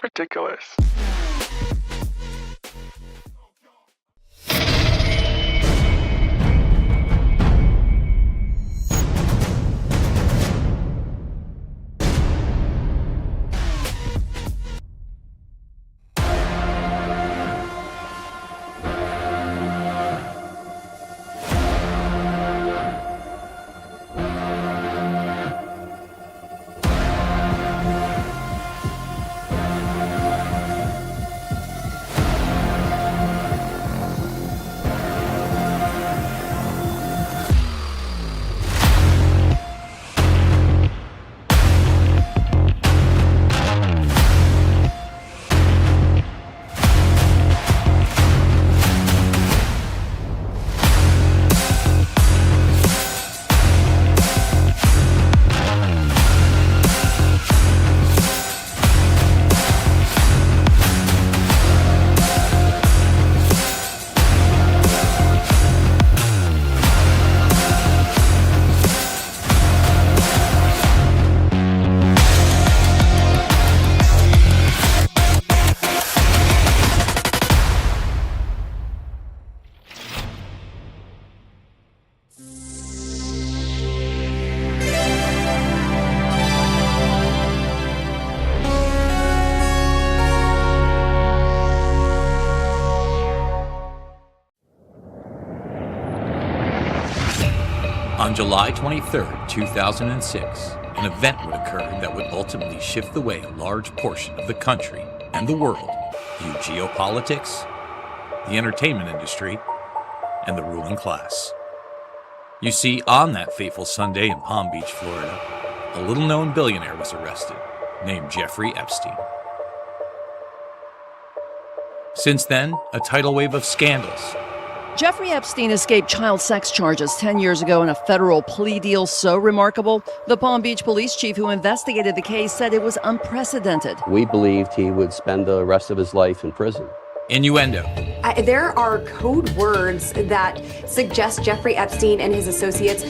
Ridiculous. On July 23, 2006, an event would occur that would ultimately shift the way a large portion of the country and the world view geopolitics, the entertainment industry, and the ruling class. You see, on that fateful Sunday in Palm Beach, Florida, a little-known billionaire was arrested, named Jeffrey Epstein. Since then, a tidal wave of scandals. Jeffrey Epstein escaped child sex charges 10 years ago in a federal plea deal so remarkable, the Palm Beach police chief who investigated the case said it was unprecedented. We believed he would spend the rest of his life in prison. Innuendo. There are code words that suggest Jeffrey Epstein and his associates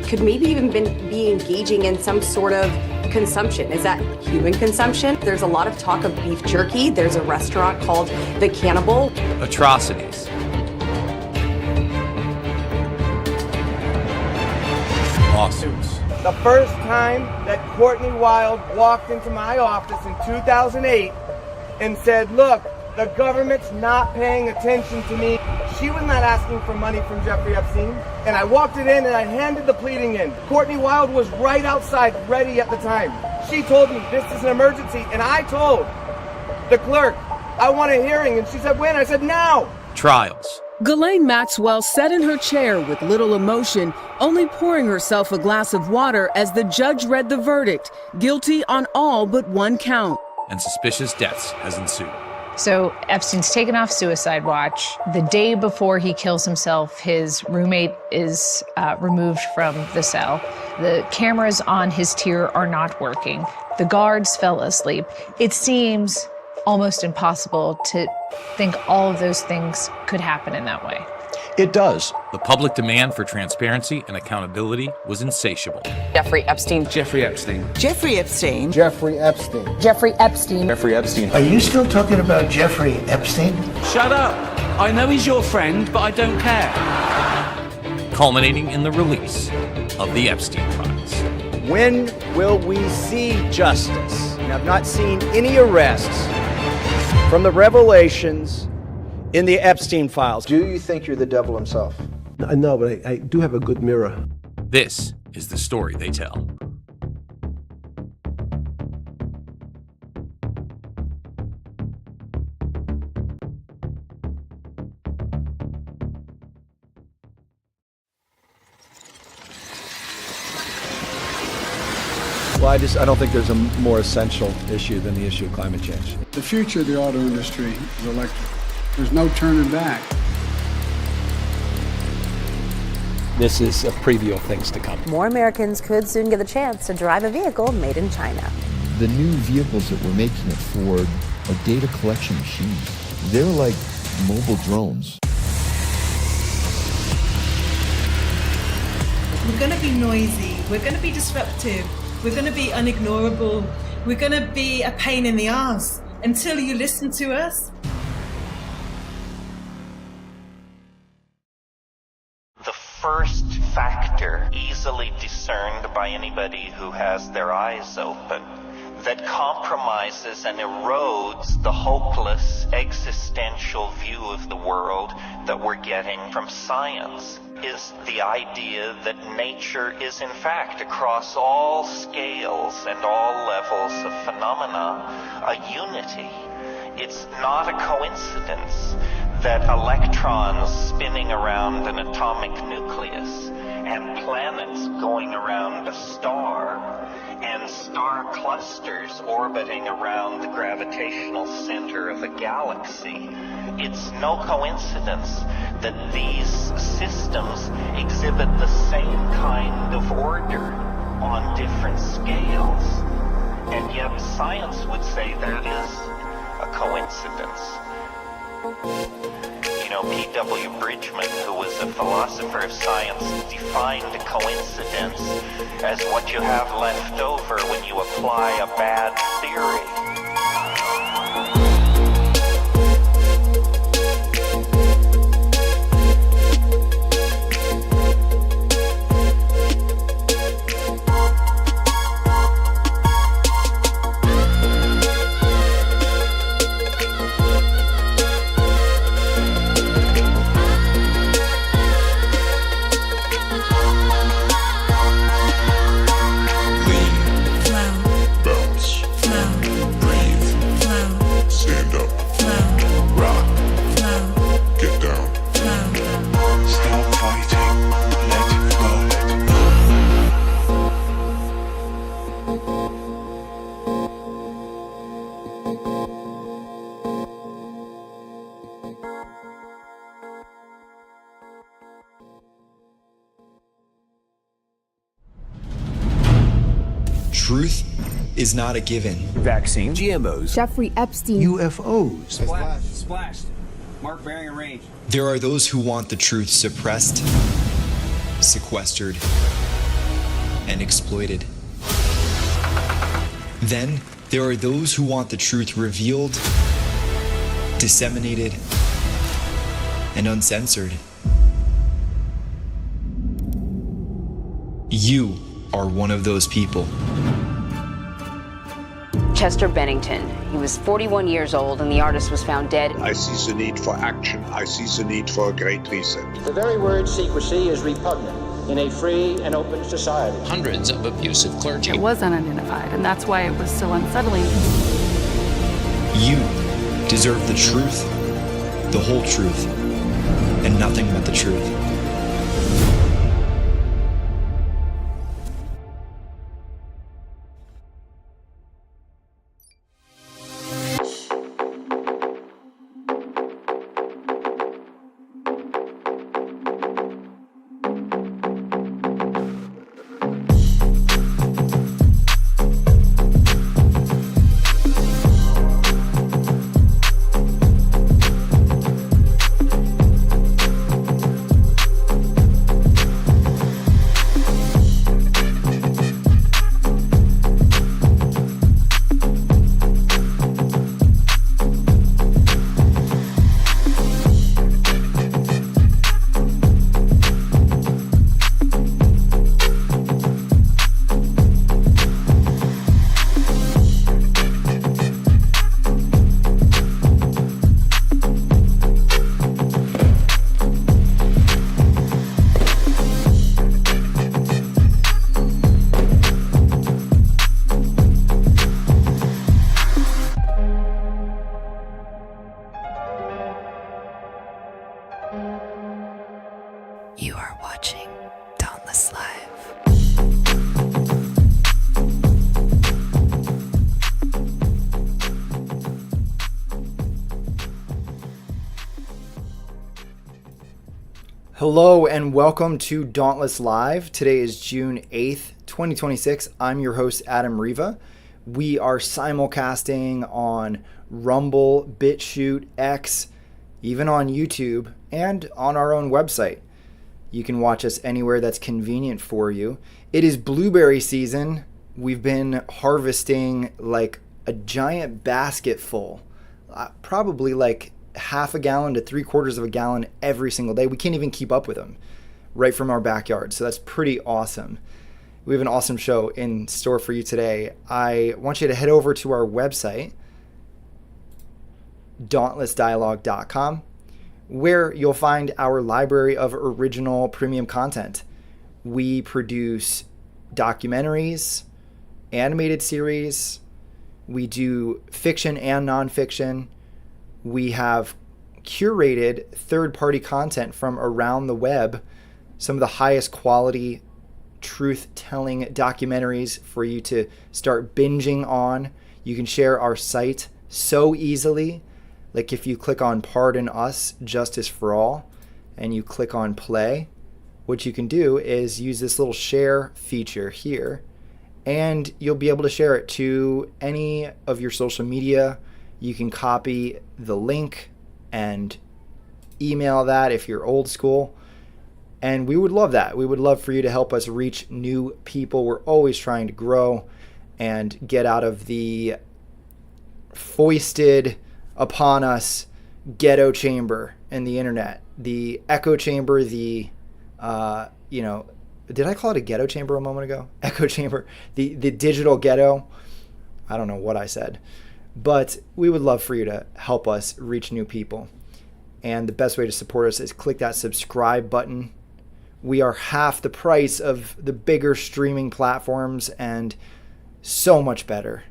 could maybe even be engaging in some sort of consumption. Is that human consumption? There's a lot of talk of beef jerky. There's a restaurant called The Cannibal. Atrocities. Lawsuits. The first time that Courtney Wild walked into my office in 2008 and said, look, the government's not paying attention to me. She was not asking for money from Jeffrey Epstein. And I walked it in and I handed the pleading in. Courtney Wild was right outside, ready at the time. She told me this is an emergency. And I told the clerk, I want a hearing. And she said, when? I said, now. Trials. Ghislaine Maxwell sat in her chair with little emotion, only pouring herself a glass of water as the judge read the verdict, guilty on all but one count. And suspicious deaths has ensued. So Epstein's taken off suicide watch. The day before he kills himself, his roommate is removed from the cell. The cameras on his tier are not working. The guards fell asleep. It seems almost impossible to think all of those things could happen in that way. It does. The public demand for transparency and accountability was insatiable. Jeffrey Epstein. Jeffrey Epstein. Jeffrey Epstein. Jeffrey Epstein. Jeffrey Epstein. Jeffrey Epstein. Are you still talking about Jeffrey Epstein? Shut up. I know he's your friend, but I don't care. Culminating in the release of the Epstein files. When will we see justice? I've not seen any arrests from the revelations in the Epstein files. Do you think you're the devil himself? No, but I do have a good mirror. This is the story they tell. Well, I don't think there's a more essential issue than the issue of climate change. The future of the auto industry is electric. There's no turning back. This is a preview of things to come. More Americans could soon get the chance to drive a vehicle made in China. The new vehicles that we're making at Ford are data collection machines. They're like mobile drones. We're going to be noisy. We're going to be disruptive. We're going to be unignorable. We're going to be a pain in the ass. until you listen to us. The first factor, easily discerned by anybody who has their eyes open, that compromises and erodes the hopeless existential view of the world that we're getting from science, is the idea that nature is in fact, across all scales and all levels of phenomena, a unity. It's not a coincidence that electrons spinning around an atomic nucleus and planets going around a star and star clusters orbiting around the gravitational center of a galaxy. It's no coincidence that these systems exhibit the same kind of order on different scales. And yet science would say that is a coincidence. You know, P.W. Bridgman, who was a philosopher of science, defined coincidence as what you have left over when you apply a bad theory. Truth is not a given. Vaccines, GMOs, Jeffrey Epstein, UFOs. Splashed. Mark bearing arranged. There are those who want the truth suppressed, sequestered, and exploited. Then there are those who want the truth revealed, disseminated, and uncensored. You are one of those people. Chester Bennington. He was 41 years old and the artist was found dead. I see the need for action. I see the need for a great reset. The very word secrecy is repugnant in a free and open society. Hundreds of abusive clergy. It was unidentified, and that's why it was so unsettling. You deserve the truth, the whole truth, and nothing but the truth. You are watching Dauntless Live. Hello and welcome to Dauntless Live. Today is June 8th, 2026. I'm your host, Adam Riva. We are simulcasting on Rumble, BitChute, X, even on YouTube, and on our own website. You can watch us anywhere that's convenient for you. It is blueberry season. We've been harvesting like a giant basket full, probably like half a gallon to 3/4 of a gallon every single day. We can't even keep up with them right from our backyard. So that's pretty awesome. We have an awesome show in store for you today. I want you to head over to our website, dauntlessdialogue.com, where you'll find our library of original premium content. We produce documentaries, animated series, we do fiction and nonfiction. We have curated third-party content from around the web, some of the highest quality truth-telling documentaries for you to start binging on. You can share our site so easily. Like if you click on Pardon Us, Justice for All, and you click on play, what you can do is use this little share feature here, and you'll be able to share it to any of your social media. You can copy the link and email that if you're old school. And we would love that. We would love for you to help us reach new people. We're always trying to grow and get out of the foisted upon us ghetto chamber in the internet, the echo chamber, the did I call it a ghetto chamber a moment ago? Echo chamber, the digital ghetto. I don't know what I said, but we would love for you to help us reach new people. And the best way to support us is click that subscribe button. We are half the price of the bigger streaming platforms and so much better.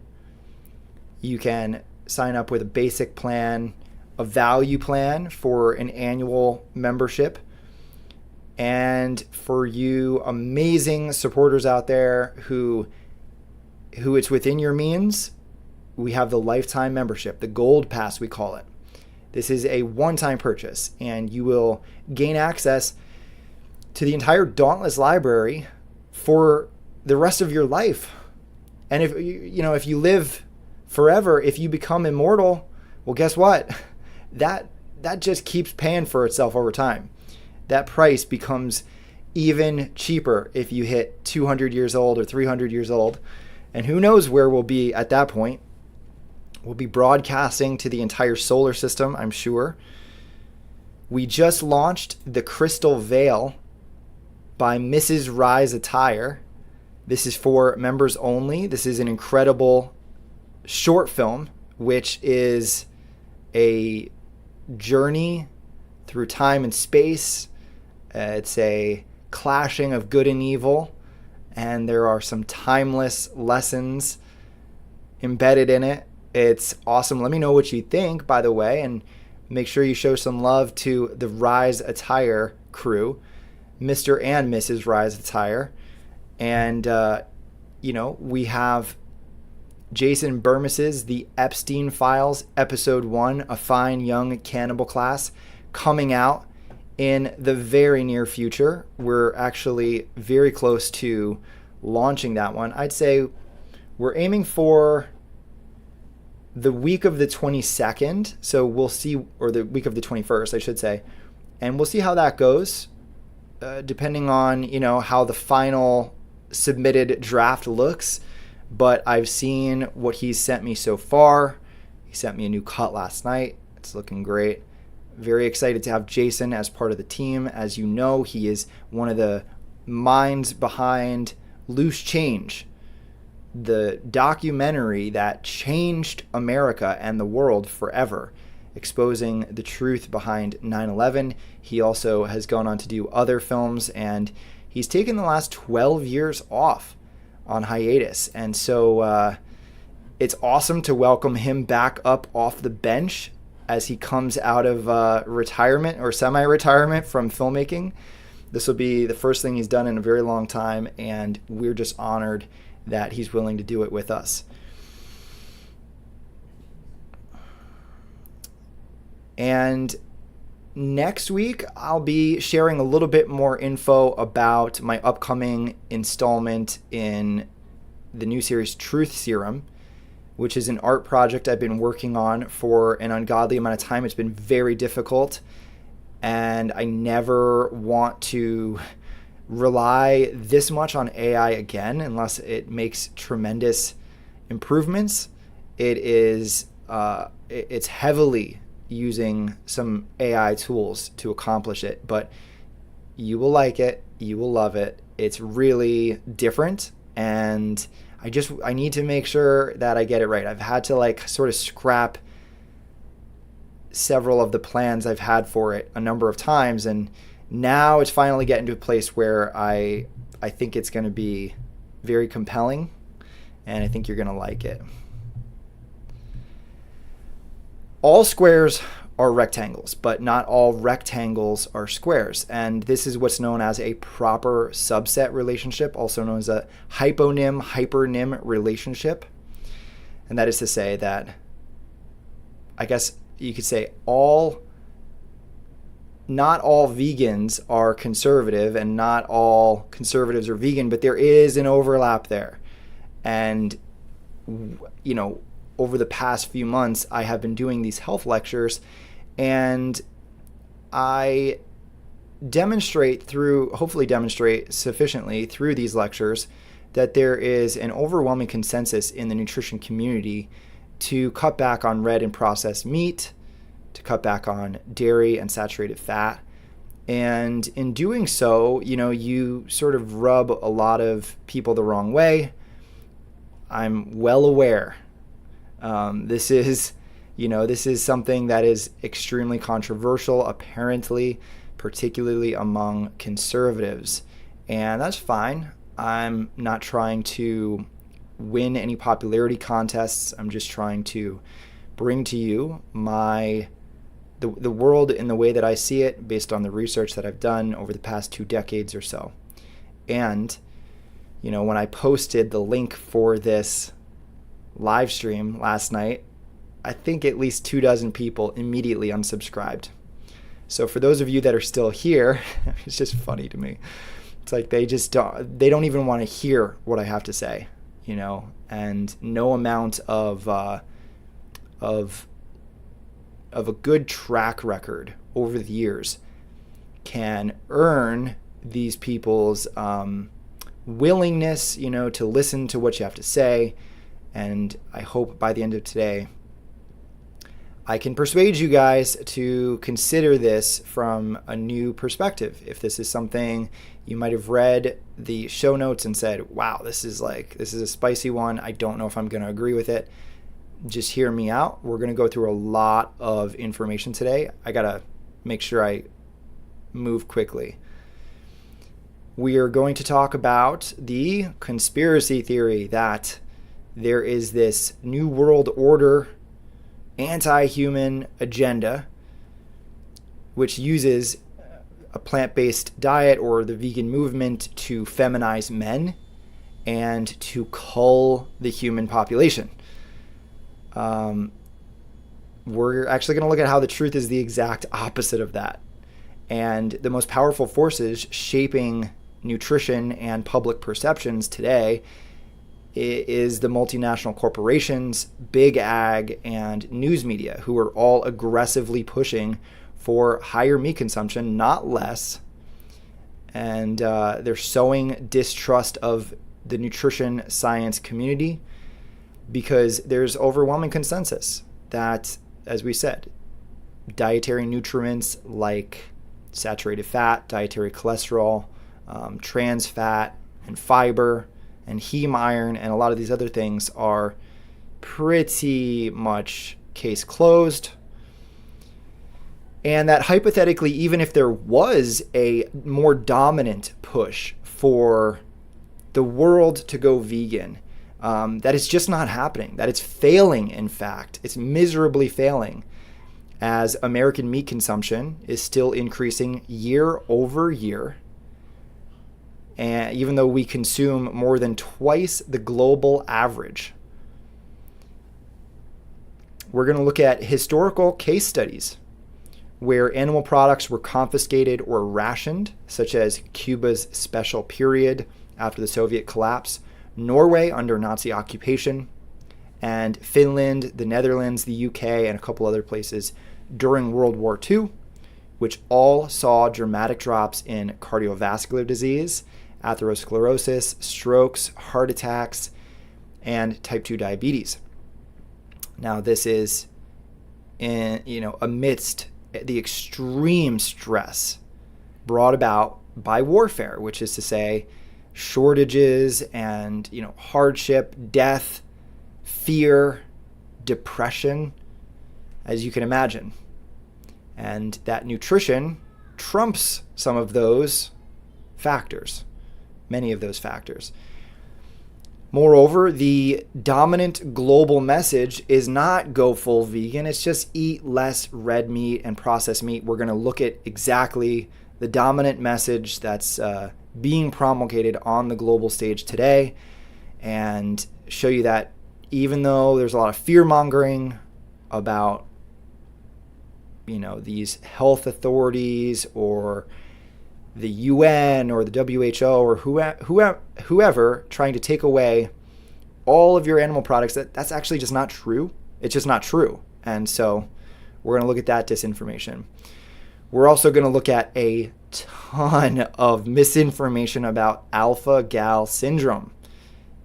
You can sign up with a basic plan, a value plan for an annual membership. And for you amazing supporters out there who it's within your means, we have the lifetime membership, the gold pass we call it. This is a one-time purchase, and you will gain access to the entire Dauntless library for the rest of your life. And if you live forever, if you become immortal, well, guess what? That just keeps paying for itself over time. That price becomes even cheaper if you hit 200 years old or 300 years old. And who knows where we'll be at that point. We'll be broadcasting to the entire solar system, I'm sure. We just launched The Crystal Veil by Mrs. Rise Attire. This is for members only. This is an incredible short film, which is a journey through time and space. It's a clashing of good and evil, and there are some timeless lessons embedded in it. It's awesome. Let me know what you think, by the way, and make sure you show some love to the Rise Attire crew, Mr. and Mrs. Rise Attire. And, we have Jason Burmis's The Epstein Files, Episode 1, A Fine Young Cannibal Class, coming out in the very near future. We're actually very close to launching that one. I'd say we're aiming for the week of the 22nd. So we'll see, or the week of the 21st, I should say. And we'll see how that goes, depending on, how the final submitted draft looks. But I've seen what he's sent me so far. He sent me a new cut last night. It's looking great. Very excited to have Jason as part of the team. As you know, he is one of the minds behind Loose Change, the documentary that changed America and the world forever, exposing the truth behind 9/11. He also has gone on to do other films, and he's taken the last 12 years off on hiatus. And so it's awesome to welcome him back up off the bench as he comes out of retirement or semi-retirement from filmmaking. This will be the first thing he's done in a very long time, and we're just honored that he's willing to do it with us. And next week, I'll be sharing a little bit more info about my upcoming installment in the new series Truth Serum, which is an art project I've been working on for an ungodly amount of time. It's been very difficult, and I never want to rely this much on AI again unless it makes tremendous improvements. it's heavily using some AI tools to accomplish it, but you will like it. You will love it. It's really different, and I need to make sure that I get it right. I've had to like sort of scrap several of the plans I've had for it a number of times, and now it's finally getting to a place where I think it's going to be very compelling, and I think you're going to like it. All squares are rectangles, but not all rectangles are squares. And this is what's known as a proper subset relationship, also known as a hyponym-hypernym relationship. And that is to say that, I guess you could say not all vegans are conservative and not all conservatives are vegan, but there is an overlap there. And, you know, over the past few months, I have been doing these health lectures, and I hopefully demonstrate sufficiently through these lectures that there is an overwhelming consensus in the nutrition community to cut back on red and processed meat, to cut back on dairy and saturated fat. And in doing so, you know, you sort of rub a lot of people the wrong way. I'm well aware. This is something that is extremely controversial, apparently, particularly among conservatives. And that's fine. I'm not trying to win any popularity contests. I'm just trying to bring to you the world in the way that I see it based on the research that I've done over the past 2 decades or so. And, you know, when I posted the link for this live stream last night, I think at least 24 people immediately unsubscribed. So for those of you that are still here, it's just funny to me. It's like they don't even want to hear what I have to say, you know, and no amount of a good track record over the years can earn these people's willingness, you know, to listen to what you have to say. And I hope by the end of today, I can persuade you guys to consider this from a new perspective. If this is something you might have read the show notes and said, wow, this is a spicy one. I don't know if I'm going to agree with it. Just hear me out. We're going to go through a lot of information today. I got to make sure I move quickly. We are going to talk about the conspiracy theory that there is this new world order anti-human agenda which uses a plant-based diet or the vegan movement to feminize men and to cull the human population. We're actually going to look at how the truth is the exact opposite of that. And the most powerful forces shaping nutrition and public perceptions today is the multinational corporations, big ag, and news media, who are all aggressively pushing for higher meat consumption, not less. And they're sowing distrust of the nutrition science community because there's overwhelming consensus that, as we said, dietary nutrients like saturated fat, dietary cholesterol, trans fat, and fiber, and heme iron, and a lot of these other things are pretty much case closed. And that hypothetically, even if there was a more dominant push for the world to go vegan, that is just not happening. That it's failing, in fact. It's miserably failing, as American meat consumption is still increasing year over year. And even though we consume more than twice the global average. We're going to look at historical case studies where animal products were confiscated or rationed, such as Cuba's special period after the Soviet collapse, Norway under Nazi occupation, and Finland, the Netherlands, the UK, and a couple other places during World War II, which all saw dramatic drops in cardiovascular disease, atherosclerosis, strokes, heart attacks, and type 2 diabetes. Now, this is amidst the extreme stress brought about by warfare, which is to say shortages and hardship, death, fear, depression, as you can imagine. And that nutrition trumps some of those factors, many of those factors. Moreover, the dominant global message is not go full vegan. It's just eat less red meat and processed meat. We're going to look at exactly the dominant message that's being promulgated on the global stage today and show you that even though there's a lot of fear-mongering about these health authorities or the UN or the WWII or whoever trying to take away all of your animal products, that's actually just not true. It's just not true. And so we're going to look at that disinformation. We're also going to look at a ton of misinformation about alpha-gal syndrome.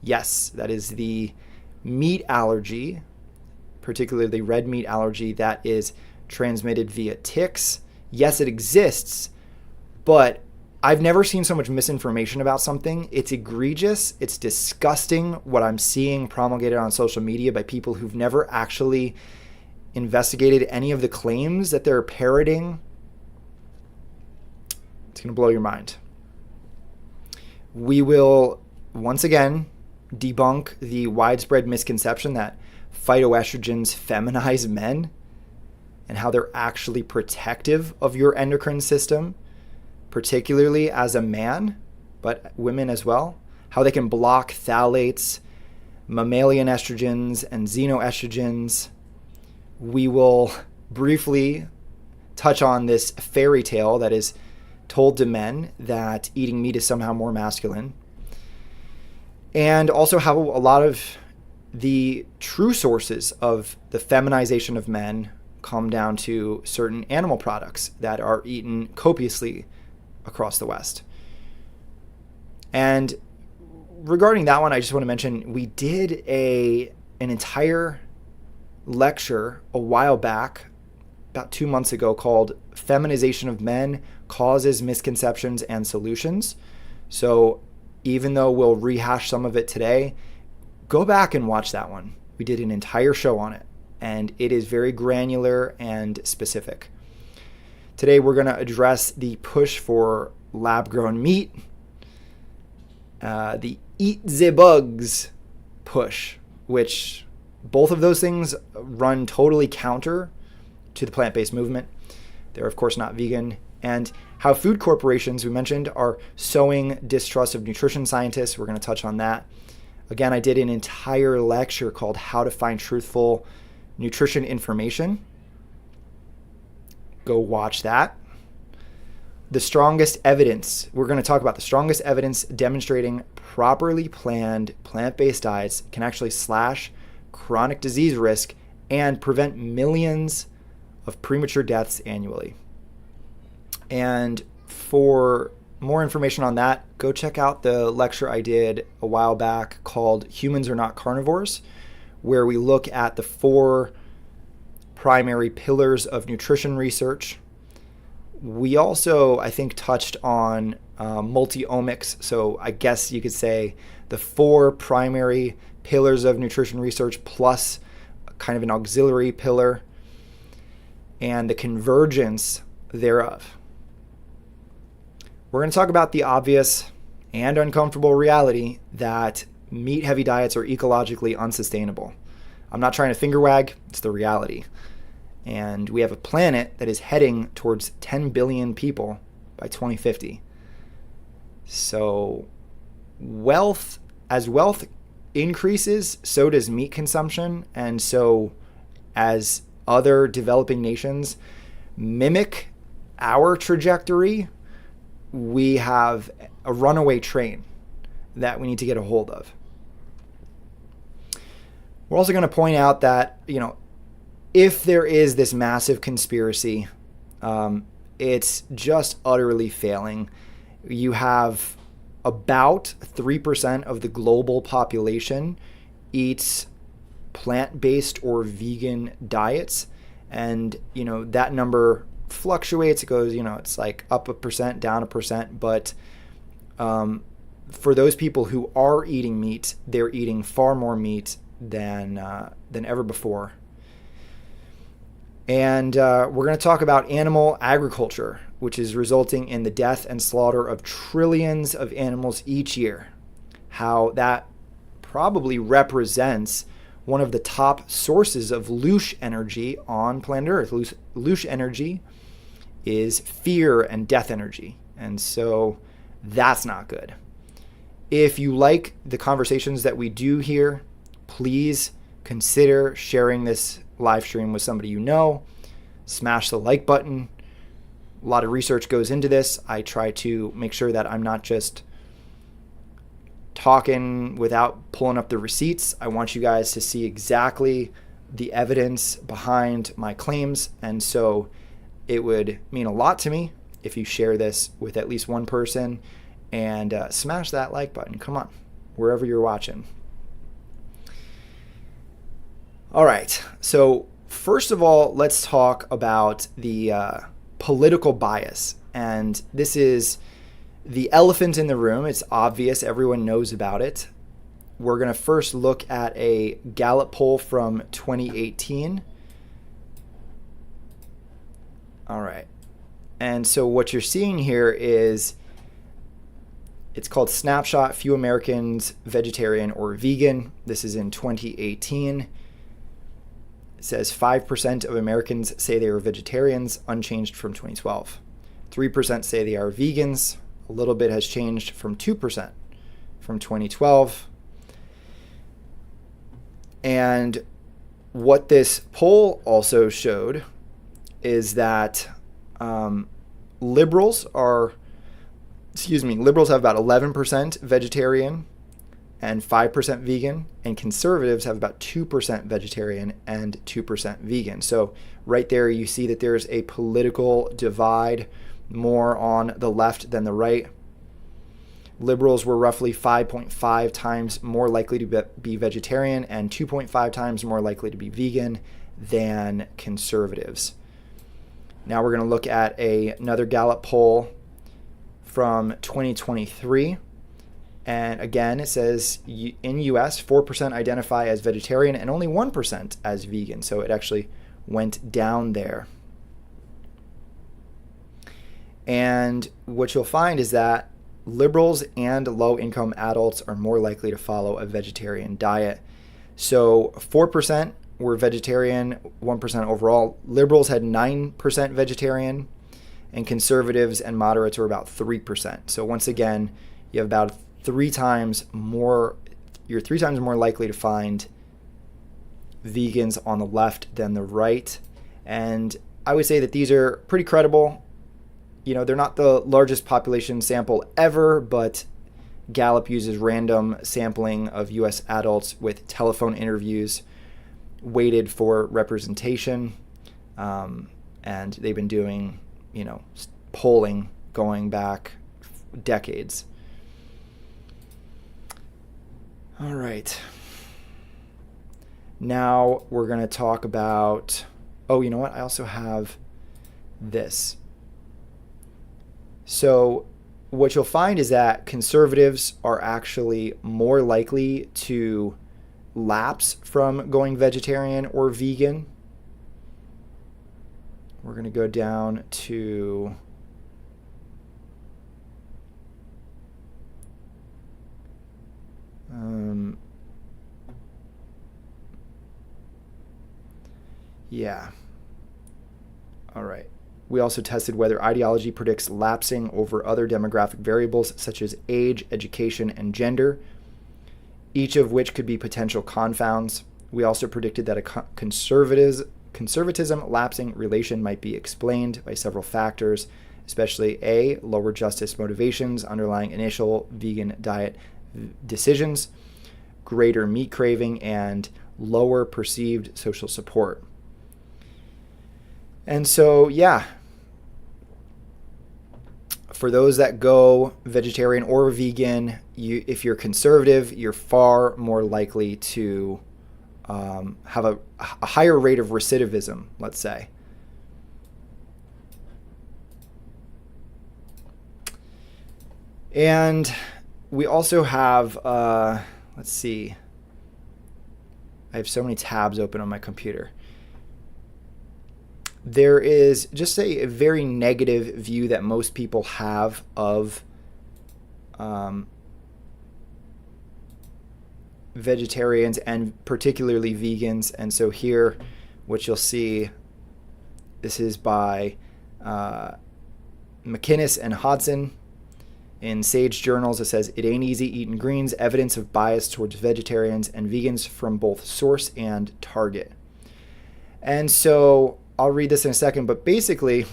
Yes, that is the meat allergy, particularly the red meat allergy that is transmitted via ticks. Yes, it exists, but I've never seen so much misinformation about something. It's egregious. It's disgusting what I'm seeing promulgated on social media by people who've never actually investigated any of the claims that they're parroting. It's going to blow your mind. We will, once again, debunk the widespread misconception that phytoestrogens feminize men and how they're actually protective of your endocrine system, particularly as a man, but women as well, how they can block phthalates, mammalian estrogens, and xenoestrogens. We will briefly touch on this fairy tale that is told to men that eating meat is somehow more masculine, and also how a lot of the true sources of the feminization of men come down to certain animal products that are eaten copiously across the West. And regarding that one, I just want to mention we did an entire lecture a while back, about 2 months ago, called Feminization of Men, Causes, Misconceptions, and Solutions. So even though we'll rehash some of it today, go back and watch that one. We did an entire show on it, and it is very granular and specific. Today we're going to address the push for lab-grown meat, the eat the bugs push, which both of those things run totally counter to the plant-based movement. They're of course not vegan. And how food corporations, we mentioned, are sowing distrust of nutrition scientists. We're going to touch on that. Again, I did an entire lecture called How to Find Truthful Nutrition Information. Go watch that. The strongest evidence, we're going to talk about the strongest evidence demonstrating properly planned plant-based diets can actually slash chronic disease risk and prevent millions of premature deaths annually. And for more information on that, go check out the lecture I did a while back called Humans Are Not Carnivores, where we look at the 4 primary pillars of nutrition research. We also, I think, touched on multi-omics. So I guess you could say the 4 primary pillars of nutrition research plus kind of an auxiliary pillar and the convergence thereof. We're going to talk about the obvious and uncomfortable reality that meat-heavy diets are ecologically unsustainable. I'm not trying to finger wag, it's the reality. And we have a planet that is heading towards 10 billion people by 2050. So as wealth increases, so does meat consumption. And so as other developing nations mimic our trajectory, we have a runaway train that we need to get a hold of. We're also going to point out that, if there is this massive conspiracy, it's just utterly failing. You have about 3% of the global population eats plant-based or vegan diets. And, that number fluctuates. It goes, it's like up 1%, down 1%. But for those people who are eating meat, they're eating far more meat than ever before. And we're going to talk about animal agriculture, which is resulting in the death and slaughter of trillions of animals each year. How that probably represents one of the top sources of loose energy on planet Earth. Loose energy is fear and death energy. And so that's not good. If you like the conversations that we do here, please consider sharing this live stream with somebody you know. Smash the like button. A lot of research goes into this. I try to make sure that I'm not just talking without pulling up the receipts. I want you guys to see exactly the evidence behind my claims. And so it would mean a lot to me if you share this with at least one person and smash that like button. Come on, wherever you're watching. All right. So first of all, let's talk about the political bias. And this is the elephant in the room. It's obvious. Everyone knows about it. We're going to first look at a Gallup poll from 2018. All right. And so what you're seeing here is, it's called Snapshot, Few Americans Vegetarian or Vegan. This is in 2018. It says 5% of Americans say they are vegetarians, unchanged from 2012. 3% say they are vegans. A little bit has changed from 2% from 2012. And what this poll also showed is that liberals have about 11% vegetarian and 5% vegan, and conservatives have about 2% vegetarian and 2% vegan. So right there you see that there's a political divide, more on the left than the right. Liberals were roughly 5.5 times more likely to be vegetarian and 2.5 times more likely to be vegan than conservatives. Now we're going to look at another Gallup poll from 2023. And again, it says in US, 4% identify as vegetarian and only 1% as vegan. So it actually went down there. And what you'll find is that liberals and low-income adults are more likely to follow a vegetarian diet. So 4% were vegetarian, 1% overall. Liberals had 9% vegetarian, and conservatives and moderates were about 3%. So once again, you have about you're 3 times more likely to find vegans on the left than the right. And I would say that these are pretty credible. They're not the largest population sample ever, but Gallup uses random sampling of US adults with telephone interviews weighted for representation. And they've been doing, polling going back decades. All right. Now we're going to talk about, you know what? I also have this. So what you'll find is that conservatives are actually more likely to lapse from going vegetarian or vegan. We're going to go down to all right. We also tested whether ideology predicts lapsing over other demographic variables such as age, education, and gender, each of which could be potential confounds. We also predicted that a conservatism lapsing relation might be explained by several factors, especially A, lower justice motivations underlying initial vegan diet decisions, greater meat craving, and lower perceived social support. And so, for those that go vegetarian or vegan, if you're conservative, you're far more likely to have a higher rate of recidivism, let's say. And we also have, let's see, I have so many tabs open on my computer. There is just a very negative view that most people have of vegetarians and particularly vegans. And so here, what you'll see, this is by McInnes and Hodson. In Sage Journals, it says, "It ain't easy eating greens, evidence of bias towards vegetarians and vegans from both source and target." And so I'll read this in a second, but basically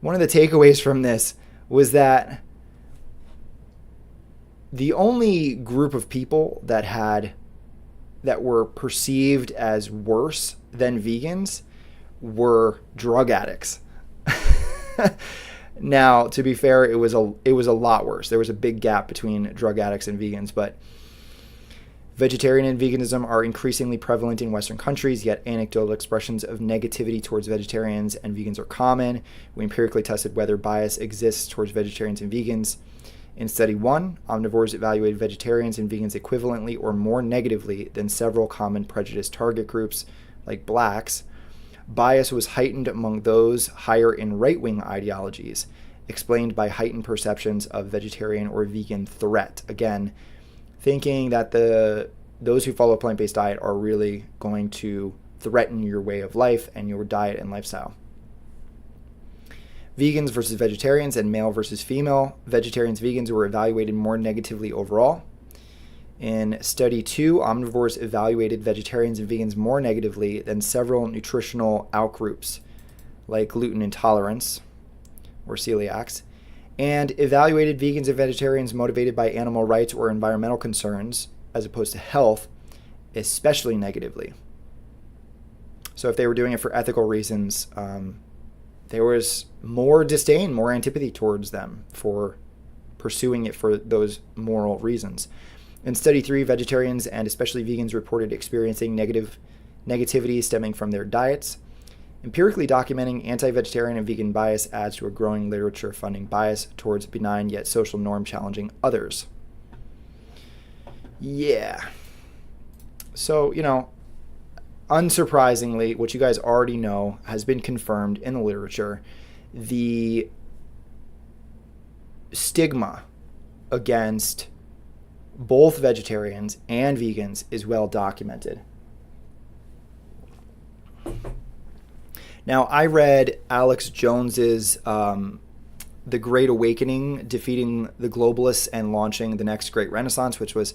one of the takeaways from this was that the only group of people that were perceived as worse than vegans were drug addicts. Now, to be fair, it was a lot worse. There was a big gap between drug addicts and vegans, but vegetarian and veganism are increasingly prevalent in Western countries, yet anecdotal expressions of negativity towards vegetarians and vegans are common. We empirically tested whether bias exists towards vegetarians and vegans. In Study 1, omnivores evaluated vegetarians and vegans equivalently or more negatively than several common prejudice target groups, like blacks. Bias was heightened among those higher in right-wing ideologies, explained by heightened perceptions of vegetarian or vegan threat. Again, thinking that those who follow a plant-based diet are really going to threaten your way of life and your diet and lifestyle. Vegans versus vegetarians and male versus female. Vegetarians, vegans were evaluated more negatively overall. In Study 2, omnivores evaluated vegetarians and vegans more negatively than several nutritional outgroups, like gluten intolerance or celiacs, and evaluated vegans and vegetarians motivated by animal rights or environmental concerns, as opposed to health, especially negatively. So if they were doing it for ethical reasons, there was more disdain, more antipathy towards them for pursuing it for those moral reasons. In Study 3, vegetarians and especially vegans reported experiencing negativity stemming from their diets. Empirically documenting anti-vegetarian and vegan bias adds to a growing literature funding bias towards benign yet social norm challenging others. Yeah. So, unsurprisingly, what you guys already know has been confirmed in the literature. The stigma against both vegetarians and vegans is well documented. Now, I read Alex Jones's The Great Awakening, Defeating the Globalists and Launching the Next Great Renaissance, which was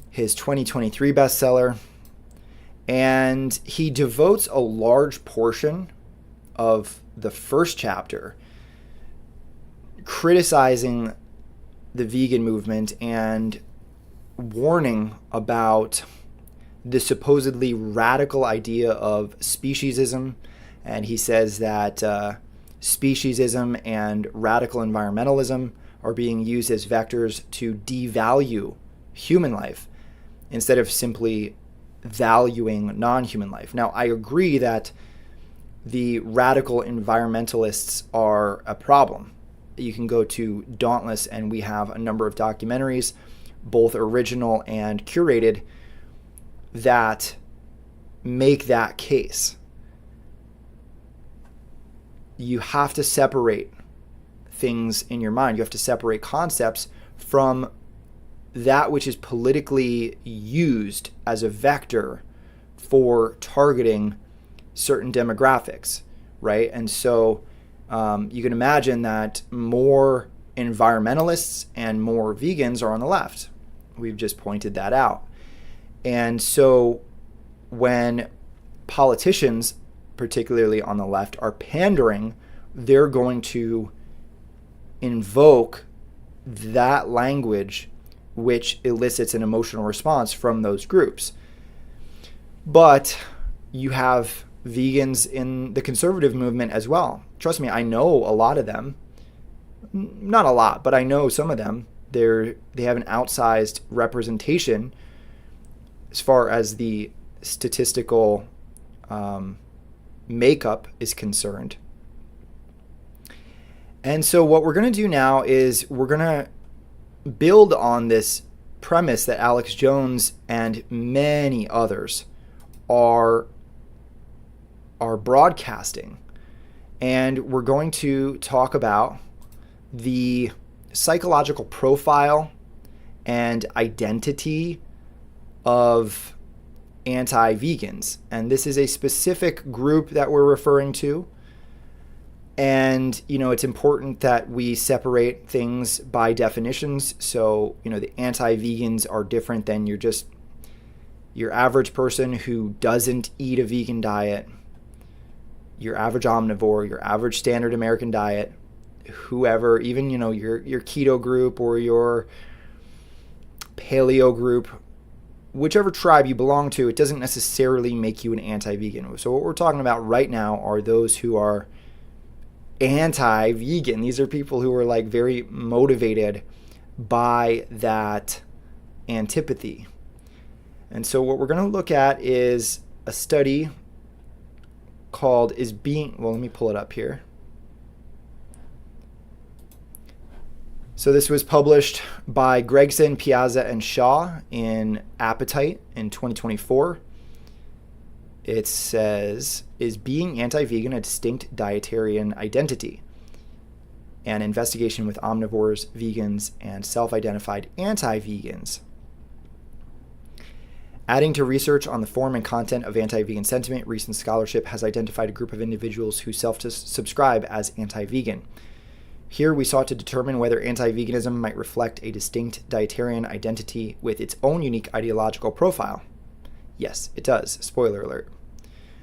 his 2023 bestseller. And he devotes a large portion of the first chapter criticizing the vegan movement and warning about the supposedly radical idea of speciesism. And he says that speciesism and radical environmentalism are being used as vectors to devalue human life instead of simply valuing non-human life. Now, I agree that the radical environmentalists are a problem. You can go to Dauntless, and we have a number of documentaries, both original and curated, that make that case. You have to separate things in your mind. You have to separate concepts from that which is politically used as a vector for targeting certain demographics, right? And so you can imagine that more environmentalists and more vegans are on the left. We've just pointed that out. And so when politicians, particularly on the left, are pandering, they're going to invoke that language which elicits an emotional response from those groups. But you have vegans in the conservative movement as well. Trust me, I know a lot of them. Not a lot, but I know some of them. They have an outsized representation as far as the statistical makeup is concerned. And so what we're going to do now is we're going to build on this premise that Alex Jones and many others are broadcasting. And we're going to talk about the psychological profile and identity of anti-vegans. And this is a specific group that we're referring to. And, it's important that we separate things by definitions. So, the anti-vegans are different than your average person who doesn't eat a vegan diet, your average omnivore, your average standard American diet, whoever, even, your keto group or your paleo group, whichever tribe you belong to, it doesn't necessarily make you an anti-vegan. So what we're talking about right now are those who are anti-vegan. These are people who are very motivated by that antipathy. And so what we're going to look at is a study called let me pull it up here. So this was published by Gregson, Piazza, and Shaw in Appetite in 2024. It says, is being anti-vegan a distinct dietarian identity? An investigation with omnivores, vegans, and self-identified anti-vegans. Adding to research on the form and content of anti-vegan sentiment, recent scholarship has identified a group of individuals who self-subscribe as anti-vegan. Here we sought to determine whether anti-veganism might reflect a distinct dietarian identity with its own unique ideological profile. Yes, it does. Spoiler alert.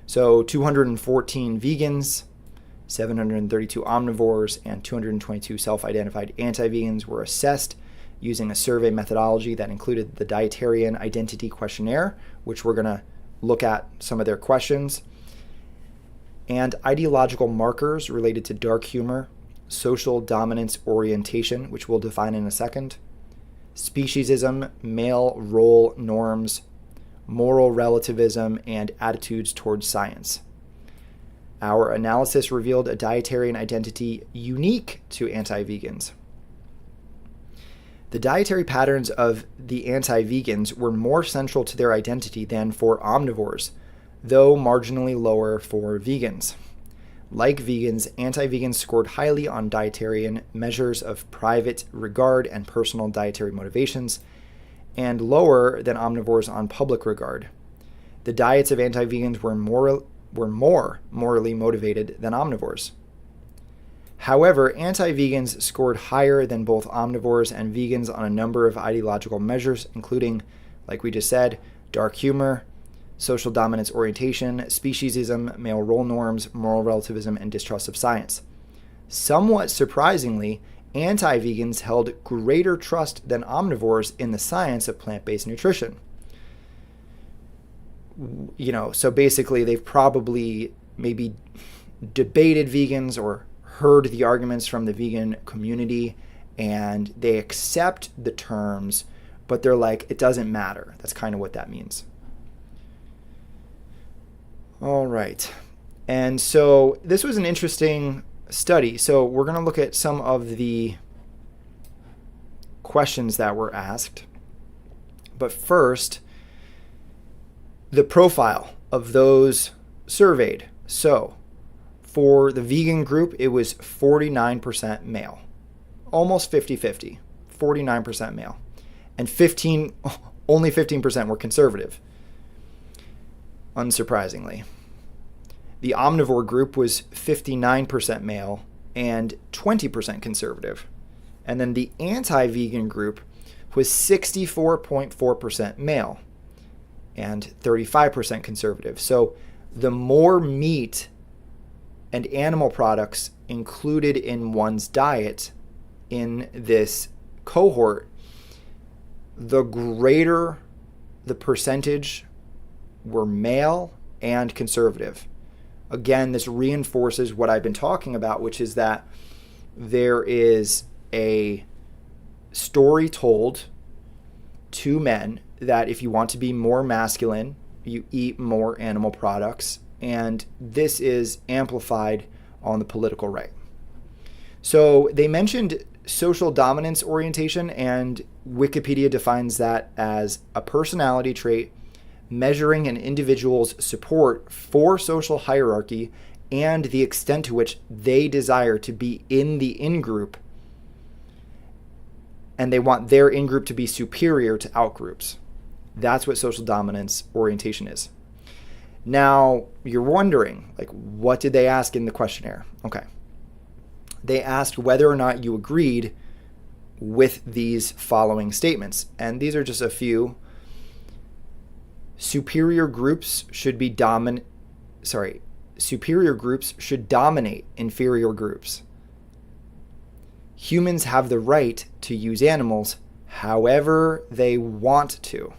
So 214 vegans, 732 omnivores, and 222 self-identified anti-vegans were assessed using a survey methodology that included the Dietarian Identity Questionnaire, which we're going to look at some of their questions, and ideological markers related to dark humor, social dominance orientation, which we'll define in a second, speciesism, male role norms, moral relativism, and attitudes towards science. Our analysis revealed a dietarian identity unique to anti-vegans. The dietary patterns of the anti-vegans were more central to their identity than for omnivores, though marginally lower for vegans. Like vegans, anti-vegans scored highly on dietarian measures of private regard and personal dietary motivations, and lower than omnivores on public regard. The diets of anti-vegans were more morally motivated than omnivores. However, anti-vegans scored higher than both omnivores and vegans on a number of ideological measures, including, like we just said, dark humor, social dominance orientation, speciesism, male role norms, moral relativism, and distrust of science. Somewhat surprisingly, anti-vegans held greater trust than omnivores in the science of plant-based nutrition. So basically they've probably maybe debated vegans or heard the arguments from the vegan community, and they accept the terms, but they're like, it doesn't matter. That's kind of what that means. All right. And so this was an interesting study. So we're going to look at some of the questions that were asked. But first, the profile of those surveyed. So for the vegan group, it was 49% male, almost 50-50, 49% male, and only 15% were conservative, unsurprisingly. The omnivore group was 59% male and 20% conservative. And then the anti-vegan group was 64.4% male and 35% conservative. So the more meat and animal products included in one's diet in this cohort, the greater the percentage were male and conservative. Again, this reinforces what I've been talking about, which is that there is a story told to men that if you want to be more masculine, you eat more animal products, and this is amplified on the political right. So they mentioned social dominance orientation, and Wikipedia defines that as a personality trait measuring an individual's support for social hierarchy and the extent to which they desire to be in the in-group, and they want their in-group to be superior to out-groups. That's what social dominance orientation is. Now, you're wondering, like, what did they ask in the questionnaire? Okay. They asked whether or not you agreed with these following statements. And these are just a few. Superior groups should dominate inferior groups. Humans have the right to use animals however they want to.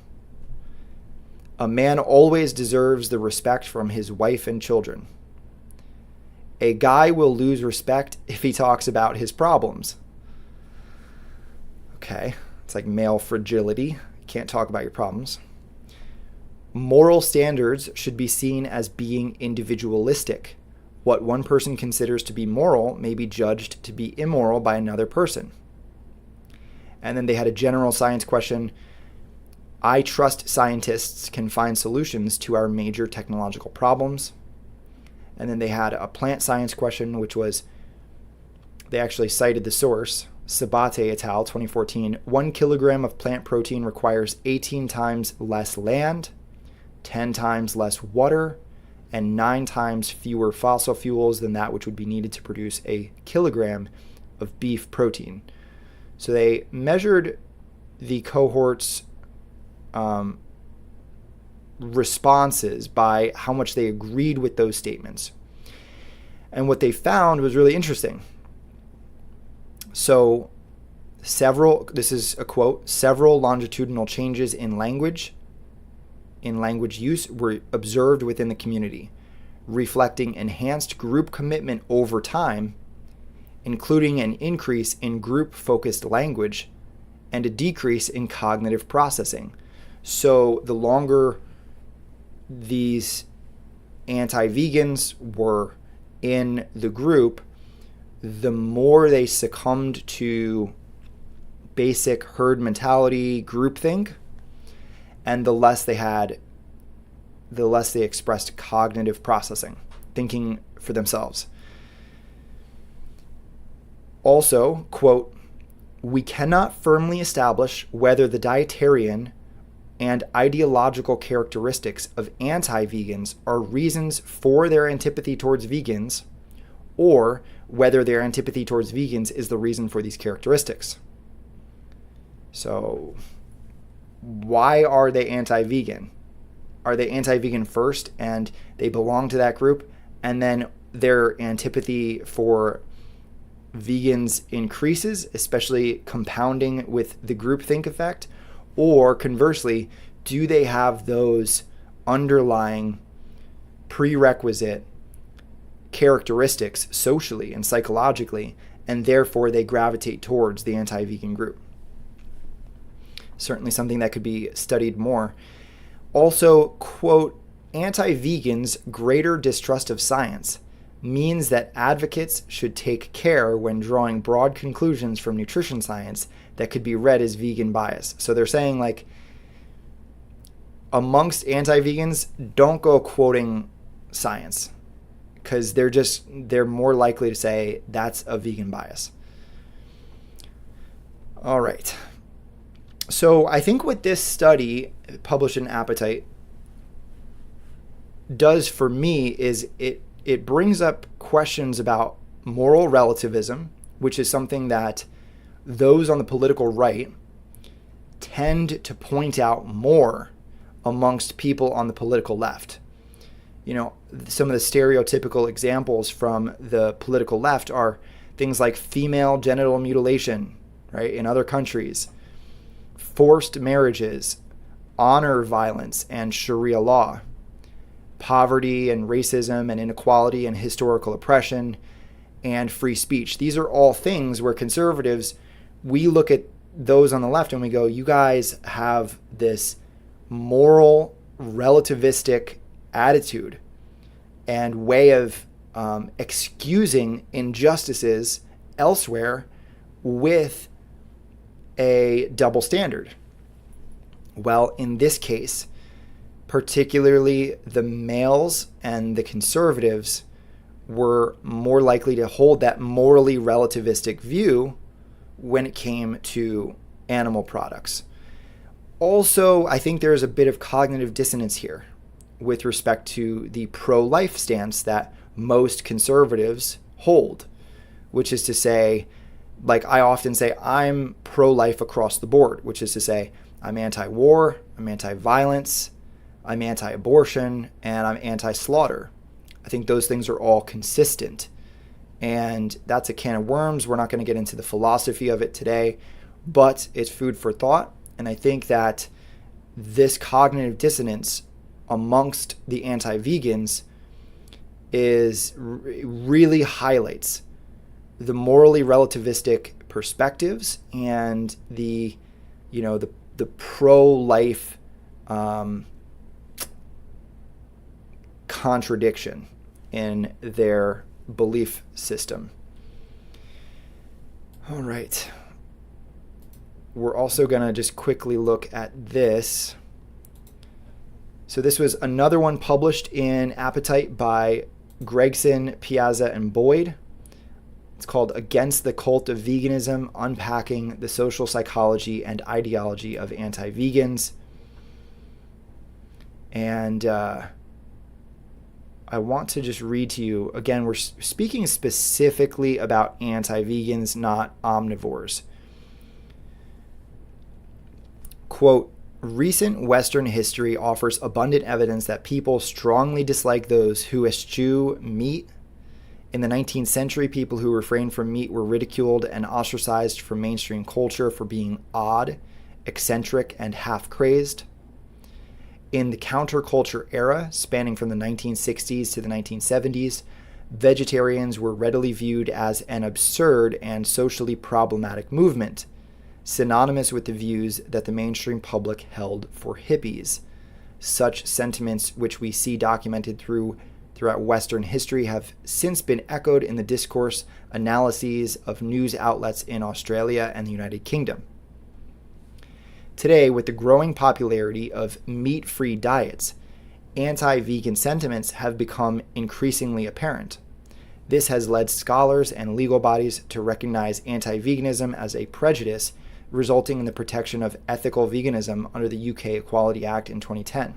A man always deserves the respect from his wife and children. A guy will lose respect if he talks about his problems. Okay, it's like male fragility. Can't talk about your problems. Moral standards should be seen as being individualistic. What one person considers to be moral may be judged to be immoral by another person. And then they had a general science question. I trust scientists can find solutions to our major technological problems. And then they had a plant science question, which was, they actually cited the source, Sabate et al., 2014. 1 kilogram of plant protein requires 18 times less land, 10 times less water, and 9 times fewer fossil fuels than that which would be needed to produce a kilogram of beef protein. So they measured the cohort's responses by how much they agreed with those statements. And what they found was really interesting. So this is a quote, several longitudinal changes in language use were observed within the community, reflecting enhanced group commitment over time, including an increase in group-focused language and a decrease in cognitive processing. So the longer these anti-vegans were in the group, the more they succumbed to basic herd mentality, groupthink, and the less they expressed cognitive processing, thinking for themselves. Also, quote, we cannot firmly establish whether the dietarian and ideological characteristics of anti-vegans are reasons for their antipathy towards vegans, or whether their antipathy towards vegans is the reason for these characteristics. So, why are they anti-vegan? Are they anti-vegan first and they belong to that group, and then their antipathy for vegans increases, especially compounding with the groupthink effect? Or conversely, do they have those underlying prerequisite characteristics socially and psychologically, and therefore they gravitate towards the anti-vegan group? Certainly something that could be studied more. Also, quote, anti-vegans' greater distrust of science means that advocates should take care when drawing broad conclusions from nutrition science that could be read as vegan bias. So they're saying, like, amongst anti-vegans, don't go quoting science, because they're more likely to say that's a vegan bias. All right. So I think what this study, published in Appetite, does for me is it brings up questions about moral relativism, which is something that those on the political right tend to point out more amongst people on the political left. You know, some of the stereotypical examples from the political left are things like female genital mutilation, right, in other countries, forced marriages, honor violence and Sharia law, poverty and racism and inequality and historical oppression, and free speech. These are all things where conservatives, we look at those on the left and we go, you guys have this moral relativistic attitude and way of excusing injustices elsewhere with a double standard. Well, in this case, particularly the males and the conservatives were more likely to hold that morally relativistic view when it came to animal products. Also, I think there's a bit of cognitive dissonance here with respect to the pro-life stance that most conservatives hold, which is to say, like I often say, I'm pro-life across the board, which is to say, I'm anti-war, I'm anti-violence, I'm anti-abortion, and I'm anti-slaughter. I think those things are all consistent. And that's a can of worms. We're not going to get into the philosophy of it today, but it's food for thought. And I think that this cognitive dissonance amongst the anti-vegans really highlights the morally relativistic perspectives and the pro-life contradiction in their belief system. All right. We're also going to just quickly look at this. So this was another one published in Appetite by Gregson, Piazza, and Boyd. It's called Against the Cult of Veganism, Unpacking the Social Psychology and Ideology of Anti-Vegans. And I want to just read to you, again, we're speaking specifically about anti-vegans, not omnivores. Quote, recent Western history offers abundant evidence that people strongly dislike those who eschew meat. In the 19th century, people who refrained from meat were ridiculed and ostracized from mainstream culture for being odd, eccentric, and half-crazed. In the counterculture era, spanning from the 1960s to the 1970s, vegetarians were readily viewed as an absurd and socially problematic movement, synonymous with the views that the mainstream public held for hippies. Such sentiments, which we see documented throughout Western history, have since been echoed in the discourse analyses of news outlets in Australia and the United Kingdom. Today, with the growing popularity of meat-free diets, anti-vegan sentiments have become increasingly apparent. This has led scholars and legal bodies to recognize anti-veganism as a prejudice, resulting in the protection of ethical veganism under the UK Equality Act in 2010.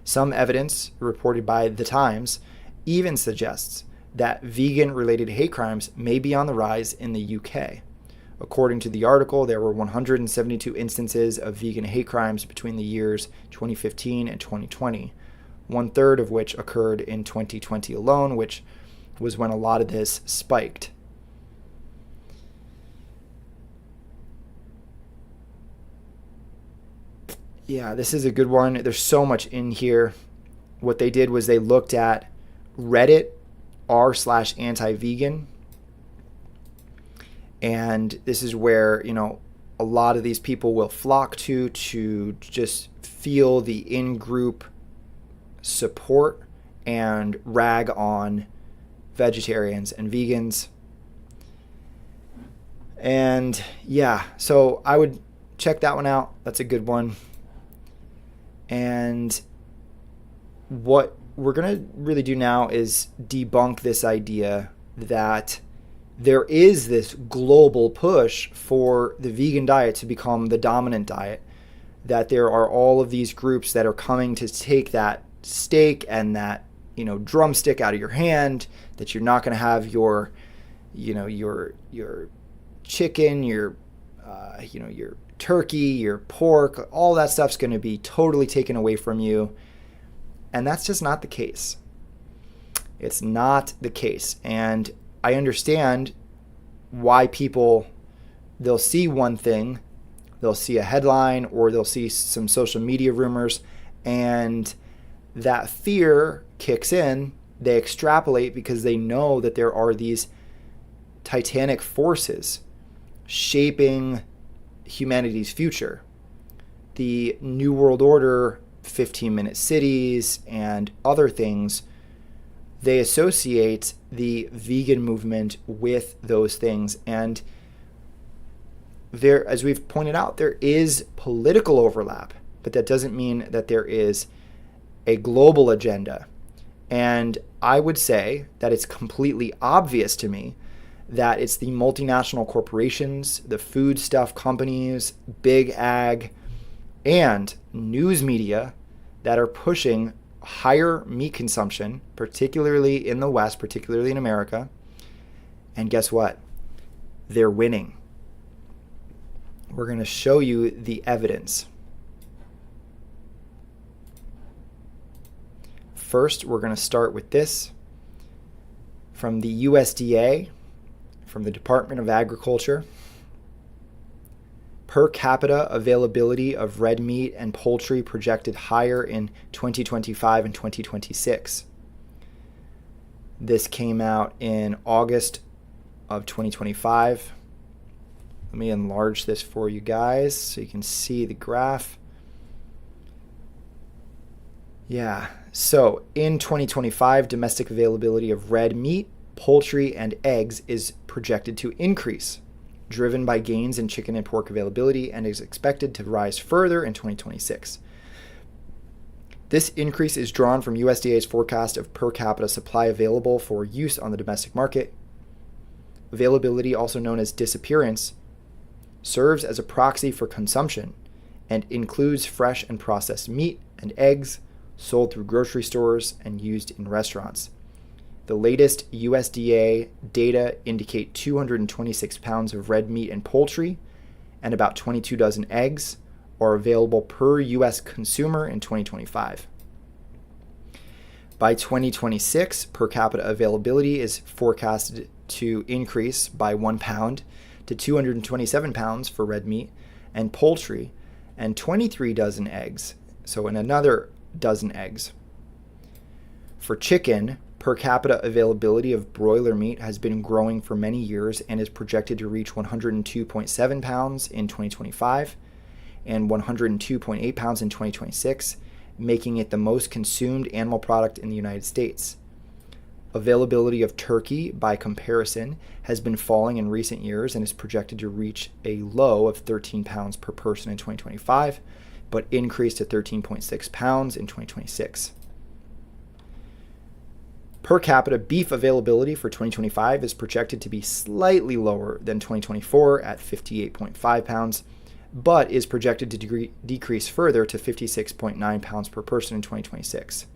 Some evidence, reported by The Times, even suggests that vegan-related hate crimes may be on the rise in the UK. According to the article, there were 172 instances of vegan hate crimes between the years 2015 and 2020, one-third of which occurred in 2020 alone, which was when a lot of this spiked. Yeah, this is a good one. There's so much in here. What they did was they looked at Reddit r/anti-vegan. And this is where, a lot of these people will flock to just feel the in-group support and rag on vegetarians and vegans. And yeah, so I would check that one out. That's a good one. And what we're going to really do now is debunk this idea that there is this global push for the vegan diet to become the dominant diet, that there are all of these groups that are coming to take that steak and that, drumstick out of your hand, that you're not going to have your chicken, your turkey, your pork, all that stuff's going to be totally taken away from you. And that's just not the case. It's not the case. And I understand why they'll see one thing, they'll see a headline, or they'll see some social media rumors, and that fear kicks in. They extrapolate because they know that there are these titanic forces shaping humanity's future. The New World Order 15-minute cities and other things, they associate the vegan movement with those things. And there, as we've pointed out, there is political overlap, but that doesn't mean that there is a global agenda. And I would say that it's completely obvious to me that it's the multinational corporations, the foodstuff companies, big ag, and news media that are pushing higher meat consumption, particularly in the West, particularly in America. And guess what? They're winning. We're going to show you the evidence. First, we're going to start with this from the USDA, from the Department of Agriculture. Per capita availability of red meat and poultry projected higher in 2025 and 2026. This came out in August of 2025. Let me enlarge this for you guys so you can see the graph. Yeah, so in 2025, domestic availability of red meat, poultry, and eggs is projected to increase, driven by gains in chicken and pork availability, and is expected to rise further in 2026. This increase is drawn from USDA's forecast of per capita supply available for use on the domestic market. Availability, also known as disappearance, serves as a proxy for consumption and includes fresh and processed meat and eggs sold through grocery stores and used in restaurants. The latest USDA data indicate 226 pounds of red meat and poultry and about 22 dozen eggs are available per U.S. consumer in 2025. By 2026, per capita availability is forecasted to increase by 1 pound to 227 pounds for red meat and poultry and 23 dozen eggs, so in another dozen eggs. For chicken, per capita availability of broiler meat has been growing for many years and is projected to reach 102.7 pounds in 2025 and 102.8 pounds in 2026, making it the most consumed animal product in the United States. Availability of turkey, by comparison, has been falling in recent years and is projected to reach a low of 13 pounds per person in 2025, but increase to 13.6 pounds in 2026. Per capita beef availability for 2025 is projected to be slightly lower than 2024 at 58.5 pounds, but is projected to decrease further to 56.9 pounds per person in 2026.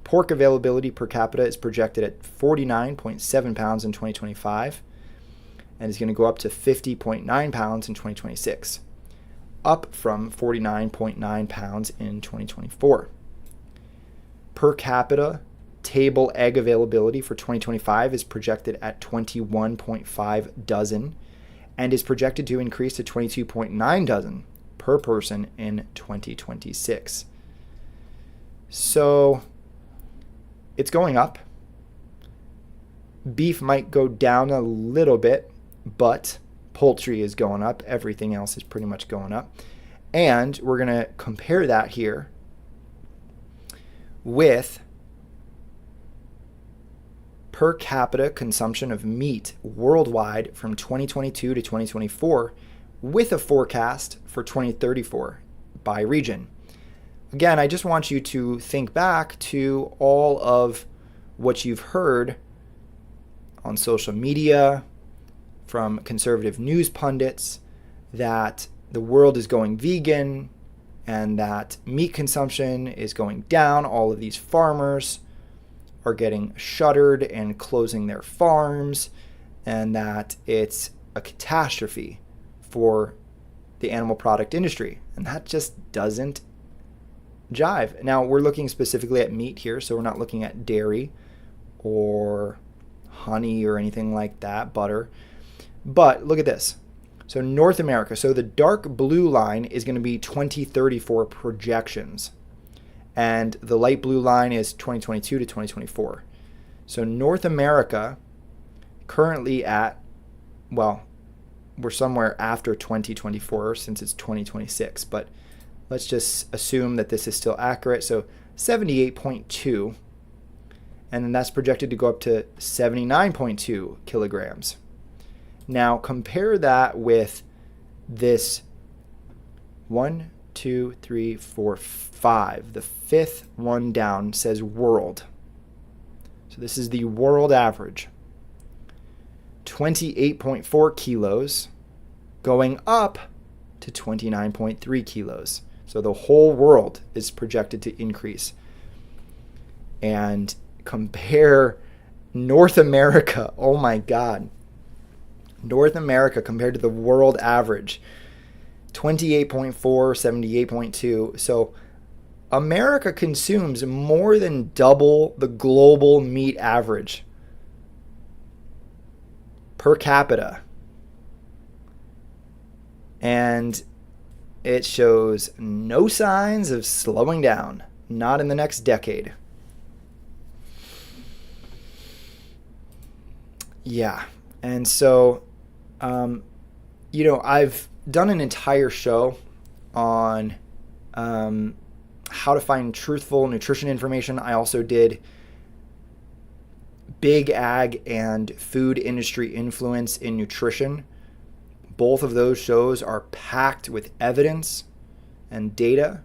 Pork availability per capita is projected at 49.7 pounds in 2025 and is going to go up to 50.9 pounds in 2026, up from 49.9 pounds in 2024. Per capita table egg availability for 2025 is projected at 21.5 dozen and is projected to increase to 22.9 dozen per person in 2026. So it's going up. Beef might go down a little bit, but poultry is going up. Everything else is pretty much going up. And we're going to compare that here with per capita consumption of meat worldwide from 2022 to 2024 with a forecast for 2034 by region. Again, I just want you to think back to all of what you've heard on social media from conservative news pundits, that the world is going vegan and that meat consumption is going down. All of these farmers are getting shuttered and closing their farms, and that it's a catastrophe for the animal product industry. And that just doesn't jive. Now, we're looking specifically at meat here, so we're not looking at dairy or honey or anything like that, butter. But look at this. So North America, so the dark blue line is going to be 2034 projections. And the light blue line is 2022 to 2024. So North America currently at, well, we're somewhere after 2024 since it's 2026. But let's just assume that this is still accurate. So 78.2, and then that's projected to go up to 79.2 kilograms. Now compare that with this 1, 2, 3, 4, 5. The fifth one down says world. So this is the world average. 28.4 kilos going up to 29.3 kilos. So the whole world is projected to increase. And compare North America. Oh my God. North America compared to the world average. 28.4, 78.2. So America consumes more than double the global meat average per capita. And it shows no signs of slowing down, not in the next decade. Yeah. And so, I've done an entire show on how to find truthful nutrition information. I also did big ag and food industry influence in nutrition. Both of those shows are packed with evidence and data.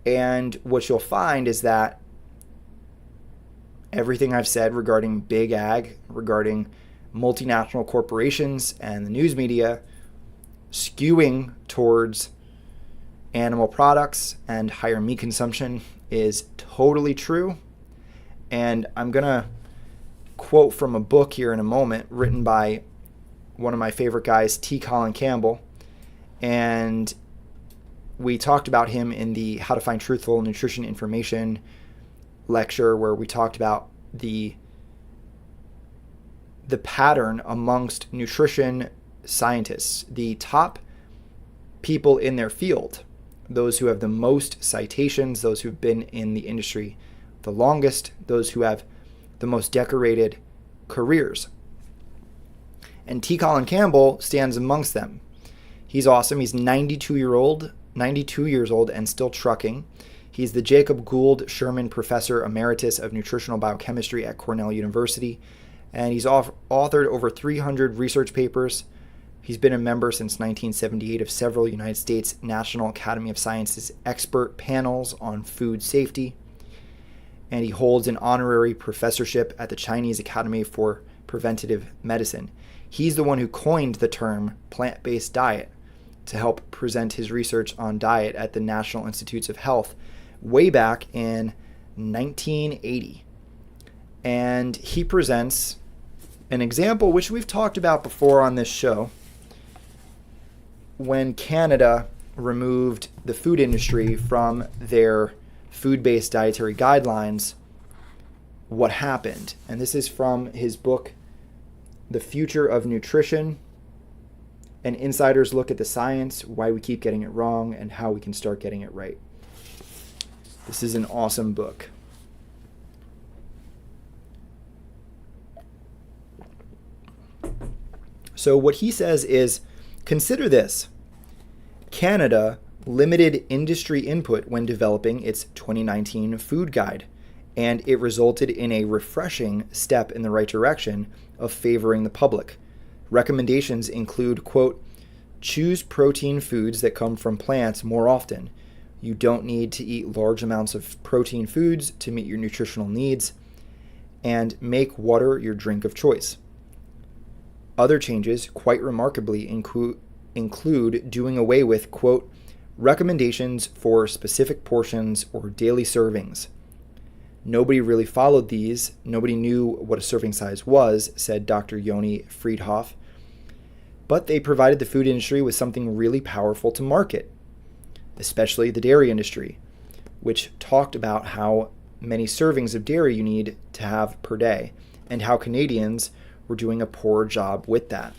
And what you'll find is that everything I've said regarding big ag, regarding multinational corporations and the news media skewing towards animal products and higher meat consumption is totally true. And I'm going to quote from a book here in a moment written by one of my favorite guys, T. Colin Campbell. And we talked about him in the How to Find Truthful Nutrition Information lecture, where we talked about the pattern amongst nutrition scientists, the top people in their field, those who have the most citations, those who've been in the industry the longest, those who have the most decorated careers. And T. Colin Campbell stands amongst them. He's awesome. He's 92 years old and still trucking. He's the Jacob Gould Sherman Professor Emeritus of Nutritional Biochemistry at Cornell University. And he's authored over 300 research papers. He's been a member since 1978 of several United States National Academy of Sciences expert panels on food safety. And he holds an honorary professorship at the Chinese Academy for Preventative Medicine. He's the one who coined the term plant-based diet to help present his research on diet at the National Institutes of Health way back in 1980. And he presents an example which we've talked about before on this show. When Canada removed the food industry from their food-based dietary guidelines, what happened? And this is from his book, The Future of Nutrition: An Insider's Look at the Science, Why We Keep Getting It Wrong, and How We Can Start Getting It Right. This is an awesome book. So what he says is, consider this. Canada limited industry input when developing its 2019 food guide, and it resulted in a refreshing step in the right direction of favoring the public. Recommendations include, quote, choose protein foods that come from plants more often. You don't need to eat large amounts of protein foods to meet your nutritional needs, and make water your drink of choice. Other changes, quite remarkably, include doing away with, quote, recommendations for specific portions or daily servings. Nobody really followed these. Nobody knew what a serving size was, said Dr. Yoni Friedhoff. But they provided the food industry with something really powerful to market, especially the dairy industry, which talked about how many servings of dairy you need to have per day, and how Canadians were doing a poor job with that.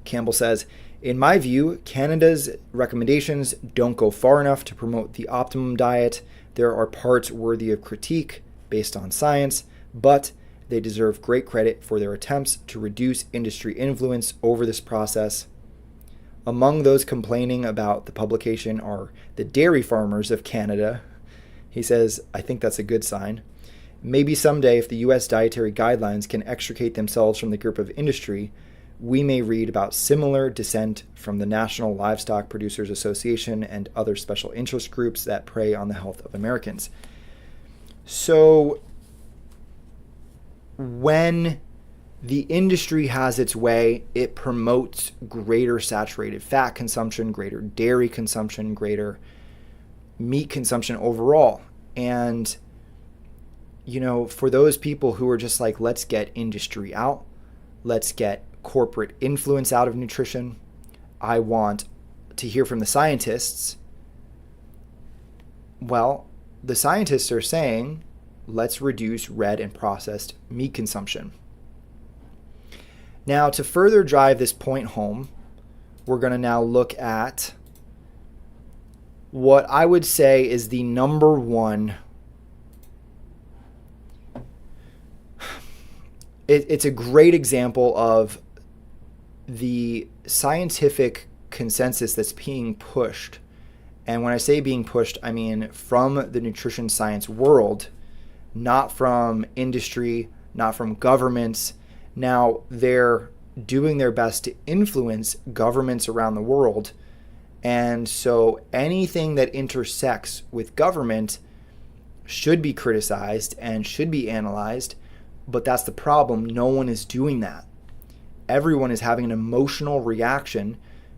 Campbell says, in my view, Canada's recommendations don't go far enough to promote the optimum diet. There are parts worthy of critique based on science, but they deserve great credit for their attempts to reduce industry influence over this process. Among those complaining about the publication are the dairy farmers of Canada. He says, I think that's a good sign. Maybe someday, if the U.S. dietary guidelines can extricate themselves from the grip of industry, we may read about similar dissent from the National Livestock Producers Association and other special interest groups that prey on the health of Americans. So, when the industry has its way, it promotes greater saturated fat consumption, greater dairy consumption, greater meat consumption overall. And, you know, for those people who are just like, let's get industry out, let's get corporate influence out of nutrition, I want to hear from the scientists. Well, the scientists are saying, let's reduce red and processed meat consumption. Now, to further drive this point home, we're going to now look at what I would say is the number one. It's a great example of the scientific consensus that's being pushed. And when I say being pushed, I mean from the nutrition science world, not from industry, not from governments. Now, they're doing their best to influence governments around the world. And so anything that intersects with government should be criticized and should be analyzed. But that's the problem. No one is doing that. Everyone is having an emotional reaction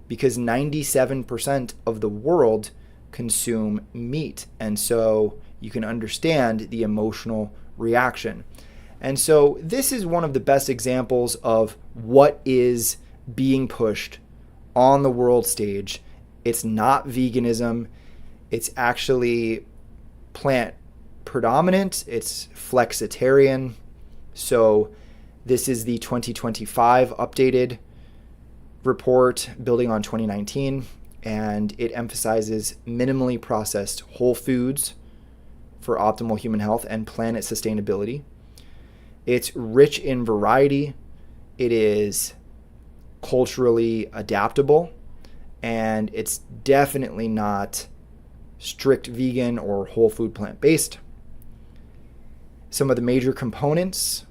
because 97% of the world consume meat. And so you can understand the emotional reaction. And so this is one of the best examples of what is being pushed on the world stage. It's not veganism. It's actually plant predominant. It's flexitarian. So this is the 2025 updated report building on 2019, and it emphasizes minimally processed whole foods for optimal human health and planet sustainability. It's rich in variety. It is culturally adaptable, and it's definitely not strict vegan or whole food plant-based. Some of the major components: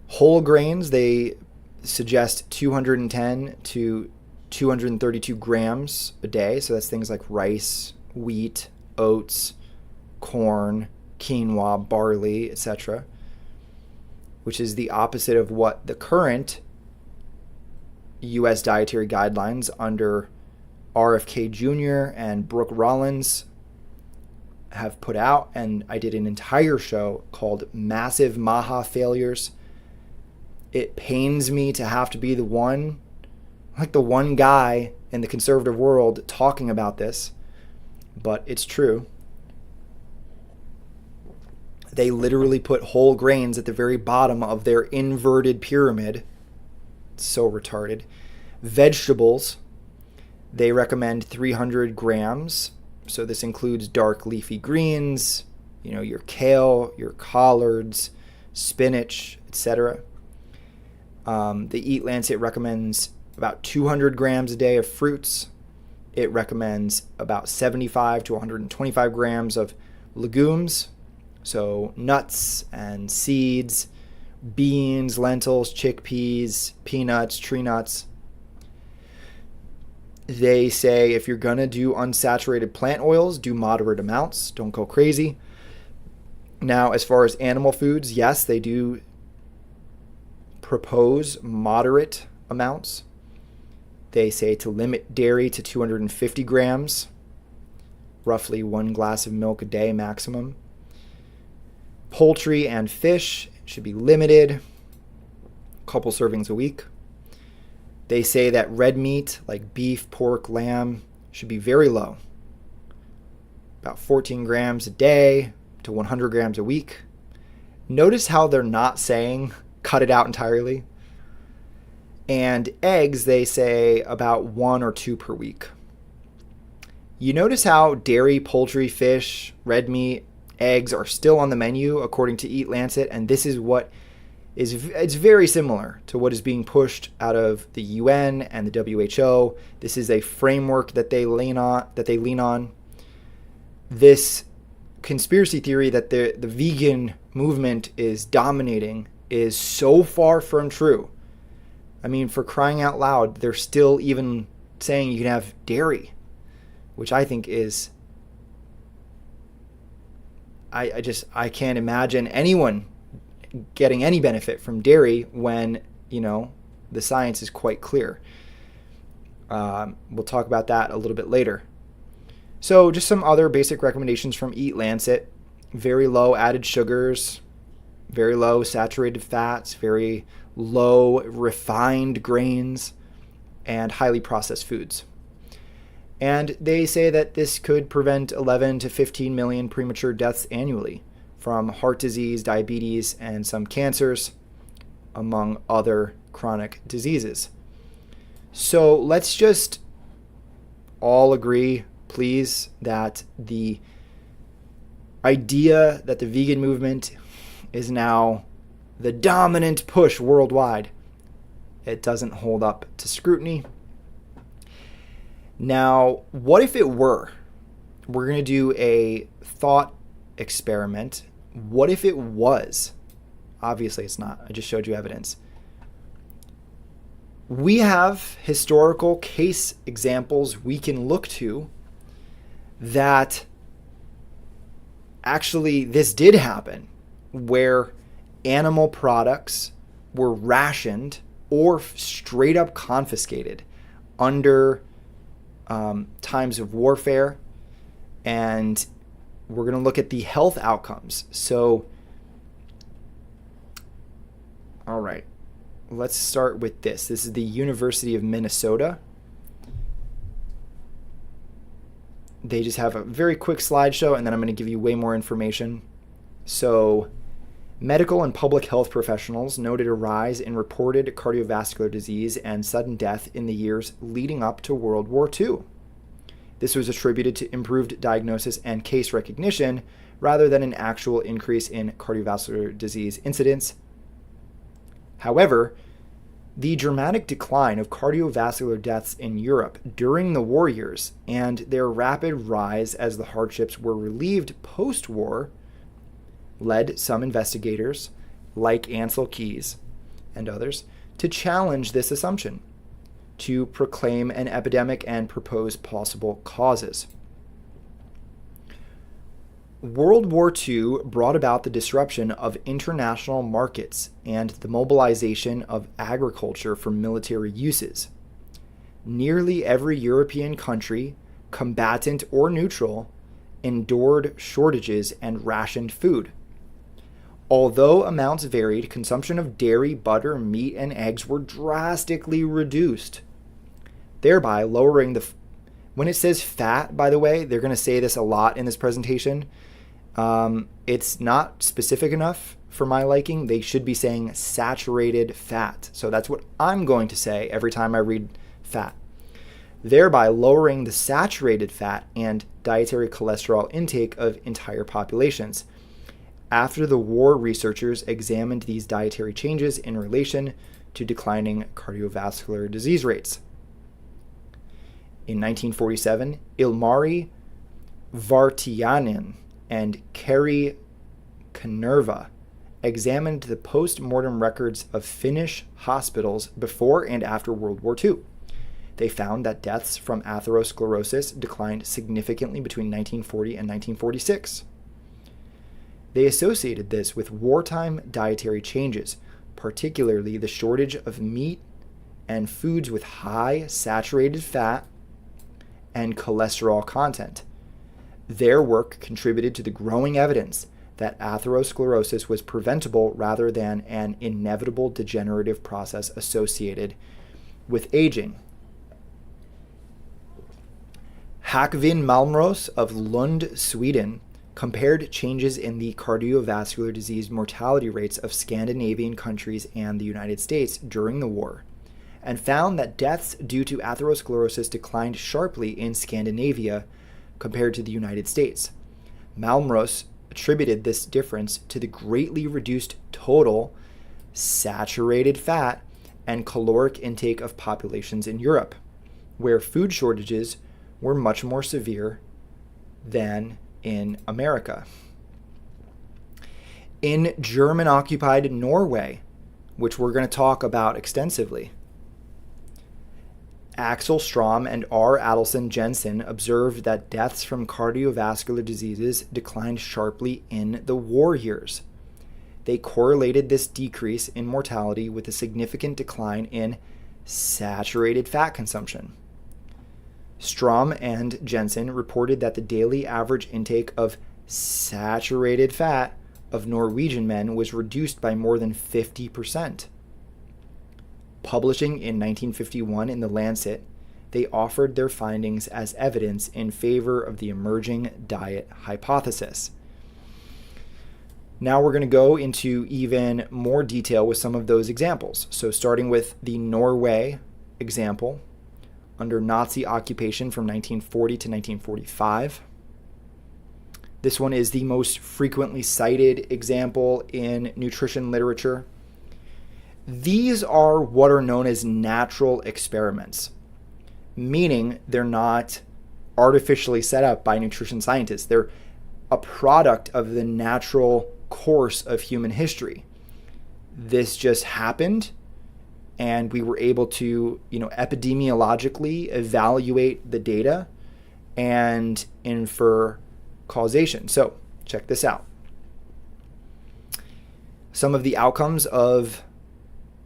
whole grains, they suggest 210 to 232 grams a day. So that's things like rice, wheat, oats, corn, quinoa, barley, etc., which is the opposite of what the current U.S. dietary guidelines under RFK Jr. and Brooke Rollins have put out. And I did an entire show called Massive Maha Failures. It pains me to have to be the one guy in the conservative world talking about this, but it's true. They literally put whole grains at the very bottom of their inverted pyramid. It's so retarded. Vegetables, they recommend 300 grams. So this includes dark leafy greens, your kale, your collards, spinach, etc. The Eat Lancet recommends about 200 grams a day of fruits. It recommends about 75 to 125 grams of legumes, so nuts and seeds, beans, lentils, chickpeas, peanuts, tree nuts. They say if you're going to do unsaturated plant oils, do moderate amounts. Don't go crazy. Now, as far as animal foods, yes, they do propose moderate amounts. They say to limit dairy to 250 grams, roughly 1 glass of milk a day maximum. Poultry and fish should be limited, a couple servings a week. They say that red meat like beef, pork, lamb should be very low, about 14 grams a day to 100 grams a week. Notice how they're not saying cut it out entirely. And eggs, they say about 1 or 2 per week. You notice how dairy, poultry, fish, red meat, eggs are still on the menu according to Eat Lancet, and this is what it's very similar to what is being pushed out of the UN and the WHO. This is a framework that they lean on. This conspiracy theory that the vegan movement is dominating is so far from true. I mean, for crying out loud, they're still even saying you can have dairy, which I think is, I can't imagine anyone getting any benefit from dairy when, the science is quite clear. We'll talk about that a little bit later. So just some other basic recommendations from Eat Lancet. Very low added sugars, very low saturated fats, very low refined grains, and highly processed foods. And they say that this could prevent 11 to 15 million premature deaths annually from heart disease, diabetes, and some cancers, among other chronic diseases. So let's just all agree, please, that the idea that the vegan movement is now the dominant push worldwide, it doesn't hold up to scrutiny. Now, what if it were? We're going to do a thought experiment. What if it was? Obviously, it's not. I just showed you evidence. We have historical case examples we can look to that actually this did happen, where animal products were rationed or straight up confiscated under times of warfare. And we're going to look at the health outcomes. So, all right, let's start with this. This is the University of Minnesota. They just have a very quick slideshow, and then I'm going to give you way more information. So, medical and public health professionals noted a rise in reported cardiovascular disease and sudden death in the years leading up to World War II. This was attributed to improved diagnosis and case recognition rather than an actual increase in cardiovascular disease incidence. However, the dramatic decline of cardiovascular deaths in Europe during the war years and their rapid rise as the hardships were relieved post-war led some investigators, like Ansel Keys and others, to challenge this assumption, to proclaim an epidemic and propose possible causes. World War II brought about the disruption of international markets and the mobilization of agriculture for military uses. Nearly every European country, combatant or neutral, endured shortages and rationed food. Although amounts varied, consumption of dairy, butter, meat, and eggs were drastically reduced, thereby lowering the... When it says fat, by the way, they're going to say this a lot in this presentation. It's not specific enough for my liking. They should be saying saturated fat. So that's what I'm going to say every time I read fat. Thereby lowering the saturated fat and dietary cholesterol intake of entire populations. After the war, researchers examined these dietary changes in relation to declining cardiovascular disease rates. In 1947, Ilmari Vartiainen and Kari Kanerva examined the post-mortem records of Finnish hospitals before and after World War II. They found that deaths from atherosclerosis declined significantly between 1940 and 1946. They associated this with wartime dietary changes, particularly the shortage of meat and foods with high saturated fat and cholesterol content. Their work contributed to the growing evidence that atherosclerosis was preventable rather than an inevitable degenerative process associated with aging. Hakvin Malmros of Lund, Sweden, compared changes in the cardiovascular disease mortality rates of Scandinavian countries and the United States during the war, and found that deaths due to atherosclerosis declined sharply in Scandinavia compared to the United States. Malmros attributed this difference to the greatly reduced total saturated fat and caloric intake of populations in Europe, where food shortages were much more severe than in America. In German-occupied Norway, which we're going to talk about extensively, Axel Strom and R. Adelson Jensen observed that deaths from cardiovascular diseases declined sharply in the war years. They correlated this decrease in mortality with a significant decline in saturated fat consumption. Strom and Jensen reported that the daily average intake of saturated fat of Norwegian men was reduced by more than 50%. Publishing in 1951 in The Lancet, they offered their findings as evidence in favor of the emerging diet hypothesis. Now we're going to go into even more detail with some of those examples. So starting with the Norway example, under Nazi occupation from 1940 to 1945. This one is the most frequently cited example in nutrition literature. These are what are known as natural experiments, meaning they're not artificially set up by nutrition scientists. They're a product of the natural course of human history. This just happened, and we were able to, epidemiologically evaluate the data and infer causation. So check this out. Some of the outcomes of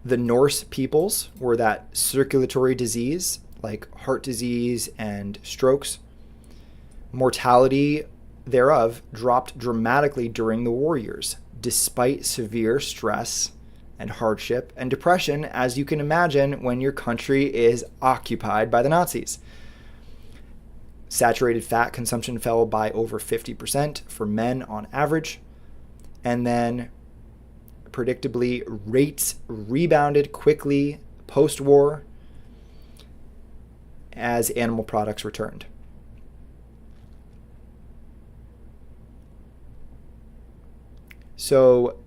the Norse peoples were that circulatory disease, like heart disease and strokes, mortality thereof dropped dramatically during the war years, despite severe stress and hardship and depression, as you can imagine when your country is occupied by the Nazis. Saturated fat consumption fell by over 50% for men on average, and then predictably, rates rebounded quickly post-war as animal products returned. So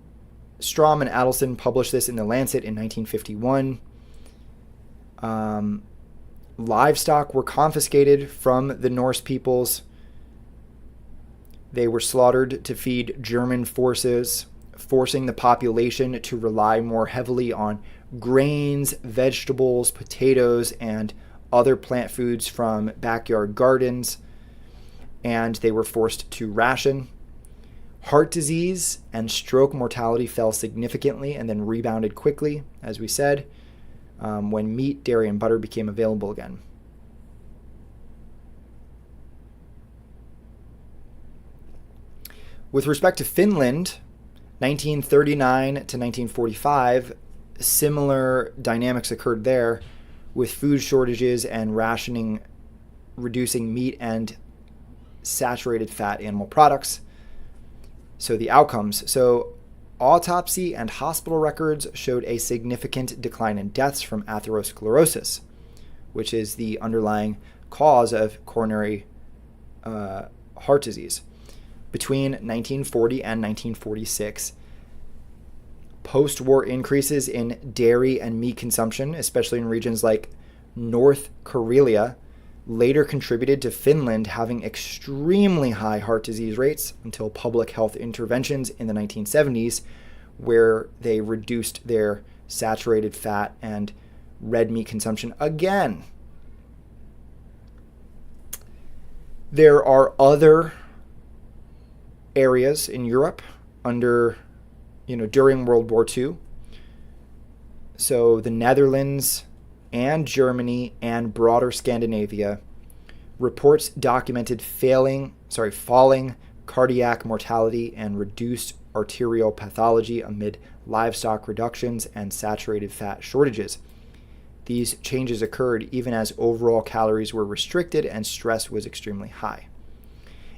Strom and Adelson published this in The Lancet in 1951. Livestock were confiscated from the Norse peoples. They were slaughtered to feed German forces, forcing the population to rely more heavily on grains, vegetables, potatoes, and other plant foods from backyard gardens, and they were forced to ration. Heart disease and stroke mortality fell significantly and then rebounded quickly, as we said, when meat, dairy, and butter became available again. With respect to Finland, 1939 to 1945, similar dynamics occurred there, with food shortages and rationing reducing meat and saturated fat animal products. So the outcomes. So autopsy and hospital records showed a significant decline in deaths from atherosclerosis, which is the underlying cause of coronary heart disease. Between 1940 and 1946, post-war increases in dairy and meat consumption, especially in regions like North Karelia, later contributed to Finland having extremely high heart disease rates until public health interventions in the 1970s, where they reduced their saturated fat and red meat consumption again. There are other areas in Europe during World War II. So the Netherlands and Germany and broader Scandinavia, reports documented falling cardiac mortality and reduced arterial pathology amid livestock reductions and saturated fat shortages. These changes occurred even as overall calories were restricted and stress was extremely high.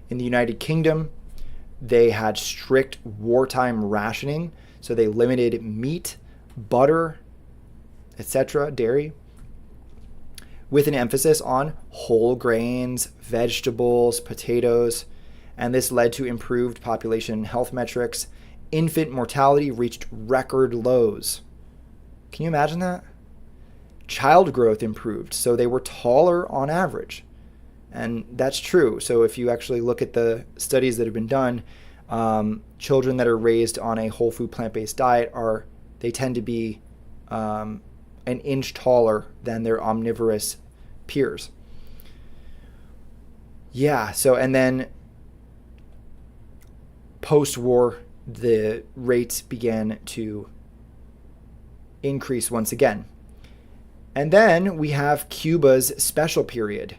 In the United Kingdom, they had strict wartime rationing, so they limited meat, butter, etc., dairy, with an emphasis on whole grains, vegetables, potatoes, and this led to improved population health metrics Infant mortality reached record lows. Can you imagine that? Child growth improved, so they were taller on average. And that's true. So if you actually look at the studies that have been done, children that are raised on a whole food plant-based diet they tend to be an inch taller than their omnivorous peers. Yeah, so and then post-war, the rates began to increase once again. And then we have Cuba's special period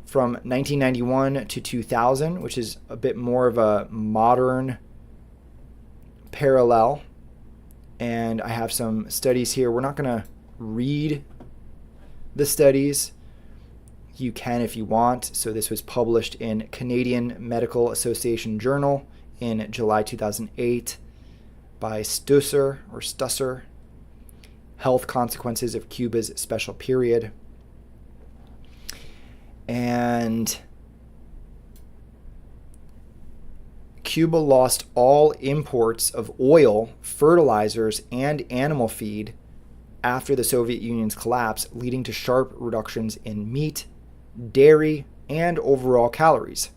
from 1991 to 2000, which is a bit more of a modern parallel. And I have some studies here. We're not going to read the studies. You can if you want. So this was published in Canadian Medical Association Journal in July 2008 by Stusser, Health Consequences of Cuba's Special Period. And Cuba lost all imports of oil, fertilizers, and animal feed after the Soviet Union's collapse, leading to sharp reductions in meat, dairy, and overall calories.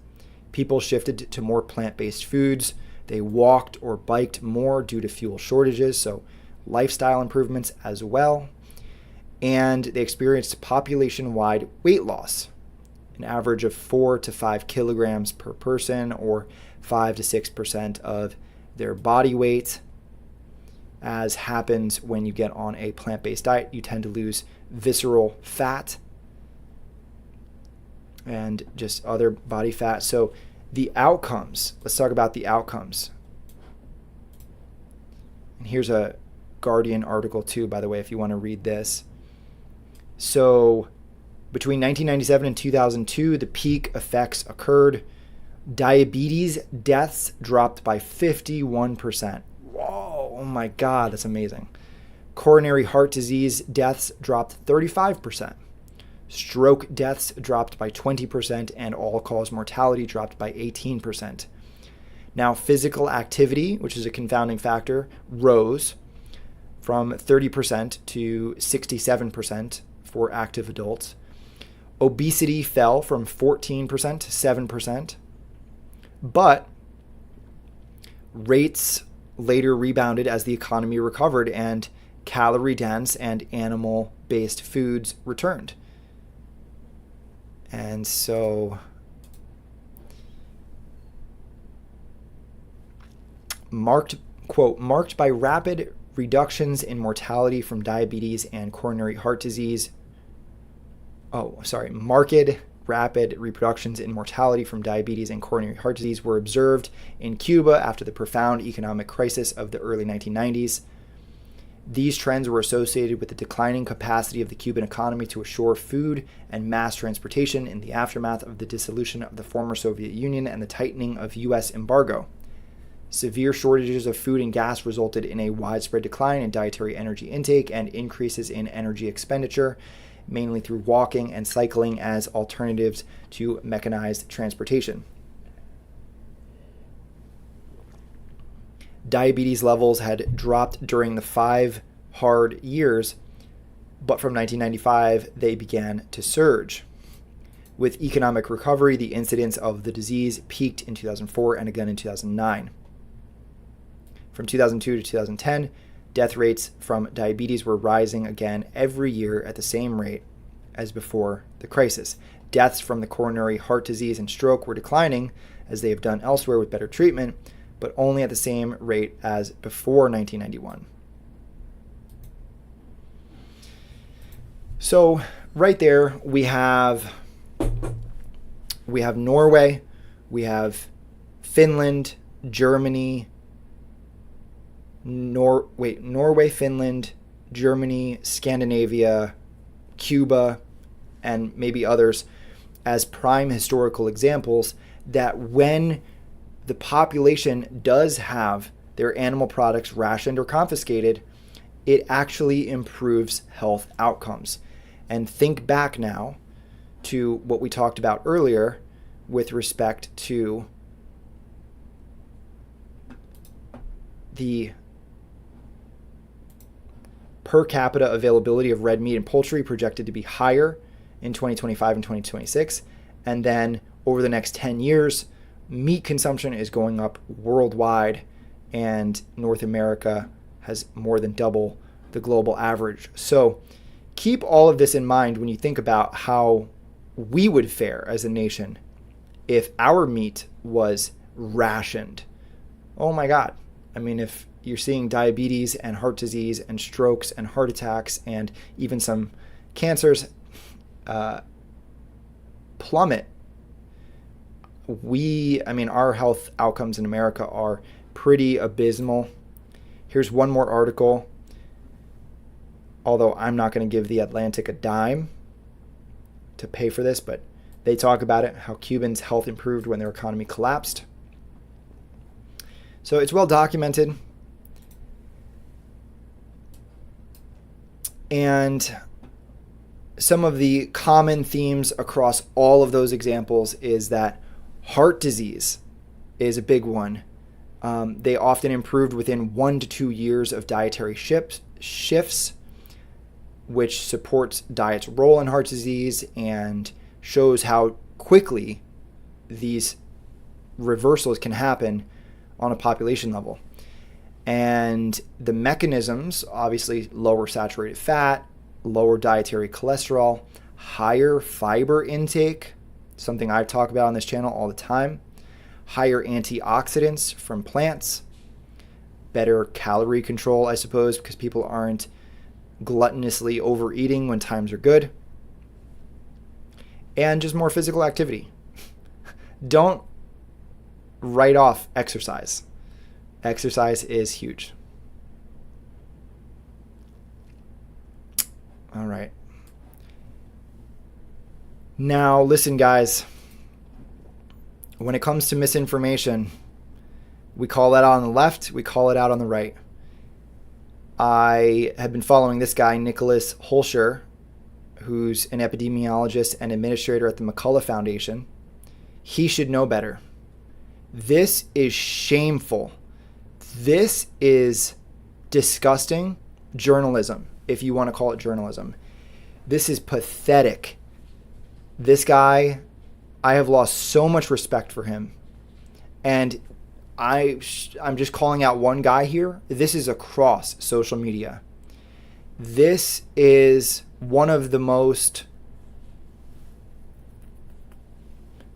People shifted to more plant-based foods. They walked or biked more due to fuel shortages, so lifestyle improvements as well. And they experienced population-wide weight loss, an average of 4 to 5 kilograms per person, or 5 to 6% of their body weight. As happens when you get on a plant-based diet, you tend to lose visceral fat and just other body fat. So the outcomes, let's talk about the outcomes. And here's a Guardian article too, by the way, if you want to read this. So between 1997 and 2002, the peak effects occurred. Diabetes deaths dropped by 51%. Whoa, oh my God, that's amazing. Coronary heart disease deaths dropped 35%. Stroke deaths dropped by 20%, and all-cause mortality dropped by 18%. Now, physical activity, which is a confounding factor, rose from 30% to 67% for active adults. Obesity fell from 14% to 7%. But rates later rebounded as the economy recovered and calorie-dense and animal-based foods returned. And so marked by rapid reductions in mortality from diabetes and coronary heart disease. Marked rapid reductions in mortality from diabetes and coronary heart disease were observed in Cuba after the profound economic crisis of the early 1990s. These trends were associated with the declining capacity of the Cuban economy to assure food and mass transportation in the aftermath of the dissolution of the former Soviet Union and the tightening of U.S. embargo. Severe shortages of food and gas resulted in a widespread decline in dietary energy intake and increases in energy expenditure, mainly through walking and cycling as alternatives to mechanized transportation. Diabetes levels had dropped during the 5 hard years, but from 1995 they began to surge. With economic recovery, the incidence of the disease peaked in 2004 and again in 2009. From 2002 to 2010, death rates from diabetes were rising again every year at the same rate as before the crisis. Deaths from the coronary heart disease and stroke were declining, as they have done elsewhere with better treatment, but only at the same rate as before 1991. So right there we have Norway, we have Finland, Germany, Norway, Finland, Germany, Scandinavia, Cuba, and maybe others as prime historical examples that when the population does have their animal products rationed or confiscated, it actually improves health outcomes. And think back now to what we talked about earlier with respect to the per capita availability of red meat and poultry projected to be higher in 2025 and 2026. And then over the next 10 years, meat consumption is going up worldwide, and North America has more than double the global average. So keep all of this in mind when you think about how we would fare as a nation if our meat was rationed. Oh my God. I mean, if you're seeing diabetes and heart disease and strokes and heart attacks and even some cancers plummet, our health outcomes in America are pretty abysmal. Here's one more article, although I'm not going to give The Atlantic a dime to pay for this, but they talk about it, how Cubans' health improved when their economy collapsed. So it's well documented. And some of the common themes across all of those examples is that heart disease is a big one. They often improved within 1 to 2 years of dietary shifts, which supports diet's role in heart disease and shows how quickly these reversals can happen on a population level. And the mechanisms, obviously lower saturated fat, lower dietary cholesterol, higher fiber intake, something I talk about on this channel all the time, higher antioxidants from plants, better calorie control, I suppose, because people aren't gluttonously overeating when times are good, and just more physical activity. Don't write off exercise. Exercise is huge. All right. Now, listen, guys. When it comes to misinformation, we call that out on the left, we call it out on the right. I have been following this guy, Nicholas Holscher, who's an epidemiologist and administrator at the McCullough Foundation. He should know better. This is shameful. This is disgusting journalism, if you want to call it journalism. This is pathetic. This guy, I have lost so much respect for him. And I'm just calling out one guy here. This is across social media. This is one of the most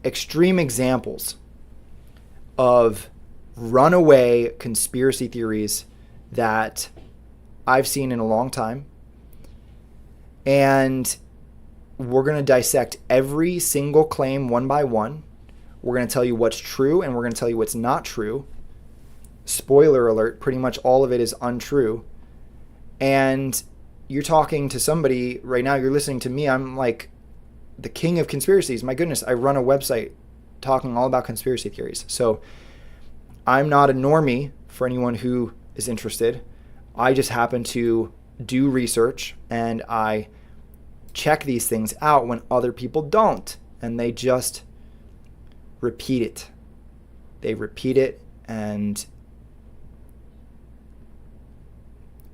extreme examples of runaway conspiracy theories that I've seen in a long time. And we're going to dissect every single claim one by one. We're going to tell you what's true and we're going to tell you what's not true. Spoiler alert, pretty much all of it is untrue. And you're talking to somebody right now, you're listening to me, I'm like the king of conspiracies. My goodness, I run a website talking all about conspiracy theories. So I'm not a normie for anyone who is interested. I just happen to do research and I check these things out when other people don't. And they just repeat it. They repeat it, and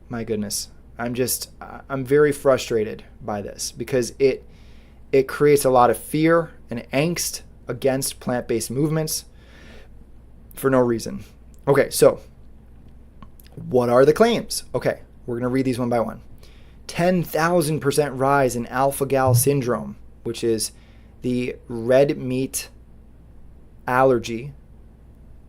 my goodness, I'm very frustrated by this because it creates a lot of fear and angst against plant-based movements for no reason. Okay, so what are the claims? Okay, we're going to read these one by one. 10,000% rise in alpha-gal syndrome, which is the red meat allergy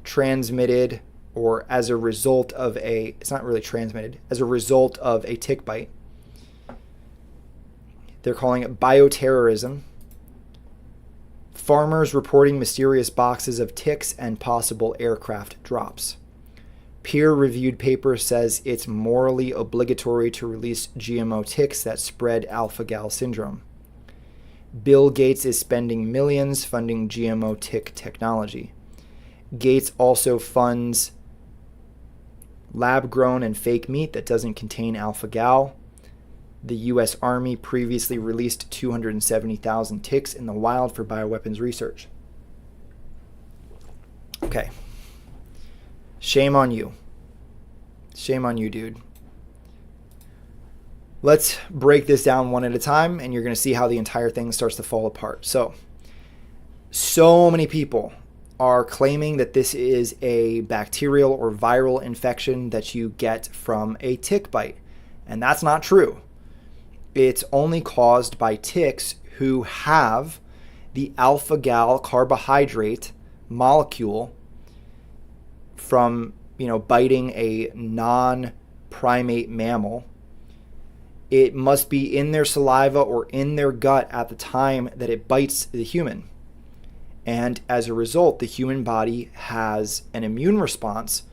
transmitted or as a result of it's not really transmitted, as a result of a tick bite. They're calling it bioterrorism. Farmers reporting mysterious boxes of ticks and possible aircraft drops. Peer-reviewed paper says it's morally obligatory to release GMO ticks that spread alpha-gal syndrome. Bill Gates is spending millions funding GMO tick technology. Gates also funds lab-grown and fake meat that doesn't contain alpha-gal. The U.S. Army previously released 270,000 ticks in the wild for bioweapons research. Okay. Shame on you. Shame on you, dude. Let's break this down one at a time, and you're going to see how the entire thing starts to fall apart. So many people are claiming that this is a bacterial or viral infection that you get from a tick bite, and that's not true. It's only caused by ticks who have the alpha-gal carbohydrate molecule from, biting a non-primate mammal. It must be in their saliva or in their gut at the time that it bites the human. And as a result, the human body has an immune response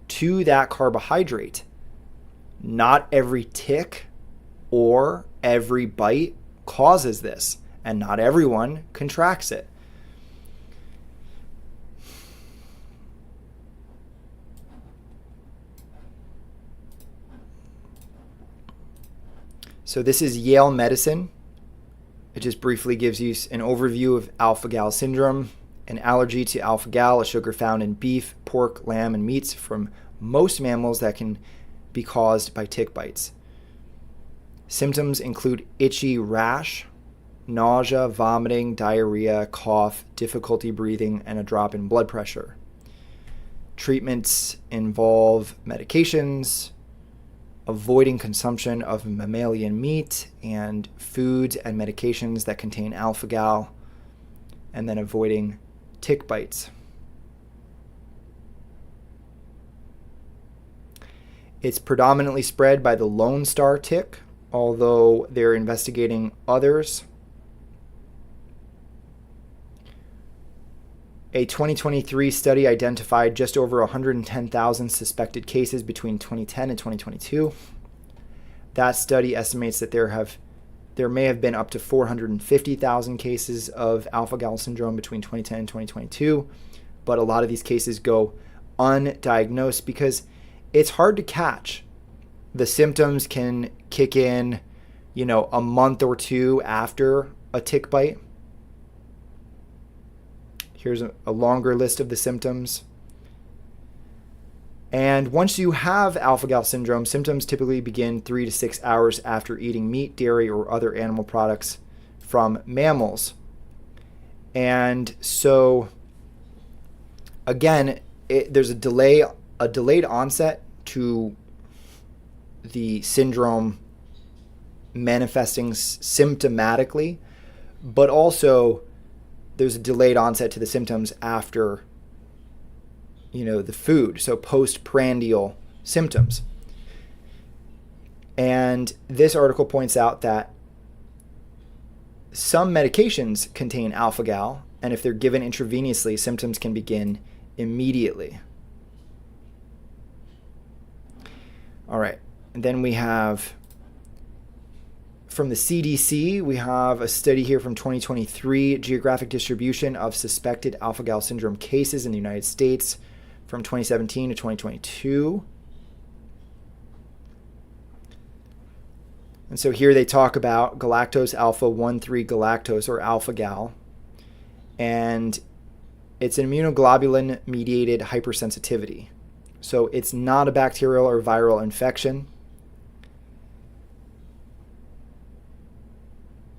to that carbohydrate. Not every tick or every bite causes this, and not everyone contracts it. So this is Yale Medicine. It just briefly gives you an overview of alpha-gal syndrome, an allergy to alpha-gal, a sugar found in beef, pork, lamb, and meats from most mammals that can be caused by tick bites. Symptoms include itchy rash, nausea, vomiting, diarrhea, cough, difficulty breathing, and a drop in blood pressure. Treatments involve medications, avoiding consumption of mammalian meat and foods and medications that contain alpha-gal, and then avoiding tick bites. It's predominantly spread by the Lone Star tick, although they're investigating others. A 2023 study identified just over 110,000 suspected cases between 2010 and 2022. That study estimates that there may have been up to 450,000 cases of alpha-gal syndrome between 2010 and 2022, but a lot of these cases go undiagnosed because it's hard to catch. The symptoms can kick in, a month or two after a tick bite. Here's a longer list of the symptoms. And once you have alpha-gal syndrome, symptoms typically begin 3 to 6 hours after eating meat, dairy, or other animal products from mammals. And so, again, there's a delayed onset to the syndrome manifesting symptomatically, but also there's a delayed onset to the symptoms after, the food. So postprandial symptoms. And this article points out that some medications contain alpha-gal, and if they're given intravenously, symptoms can begin immediately. All right. And then we have from the CDC, we have a study here from 2023, geographic distribution of suspected alpha-gal syndrome cases in the United States from 2017 to 2022. And so here they talk about galactose alpha 1,3 galactose, or alpha-gal, and it's an immunoglobulin-mediated hypersensitivity. So it's not a bacterial or viral infection.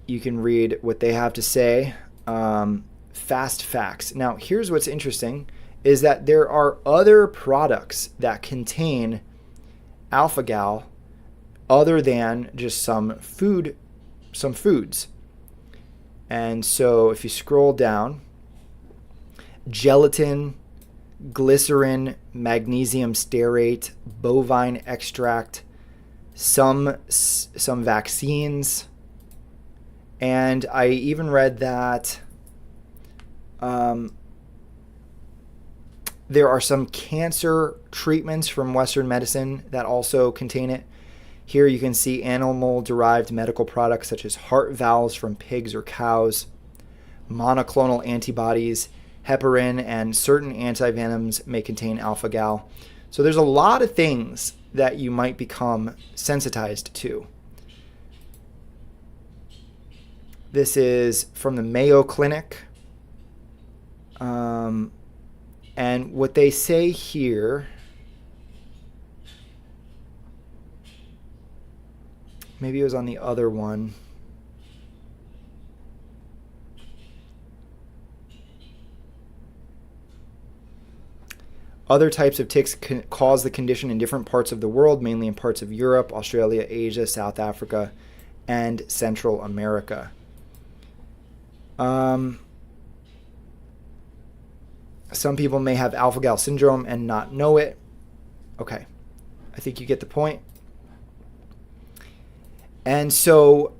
You can read what they have to say. Fast facts. Now, here's what's interesting, is that there are other products that contain alpha-gal other than just some foods. And so if you scroll down, gelatin, glycerin, magnesium stearate, bovine extract, some vaccines, and I even read that there are some cancer treatments from Western medicine that also contain it. Here you can see animal-derived medical products such as heart valves from pigs or cows, monoclonal antibodies, heparin, and certain antivenoms may contain alpha-gal. So there's a lot of things that you might become sensitized to. This is from the Mayo Clinic. And what they say here Maybe it was on the other one. Other types of ticks cause the condition in different parts of the world, mainly in parts of Europe, Australia, Asia, South Africa, and Central America. Some people may have alpha-gal syndrome and not know it. Okay, I think you get the point. And so,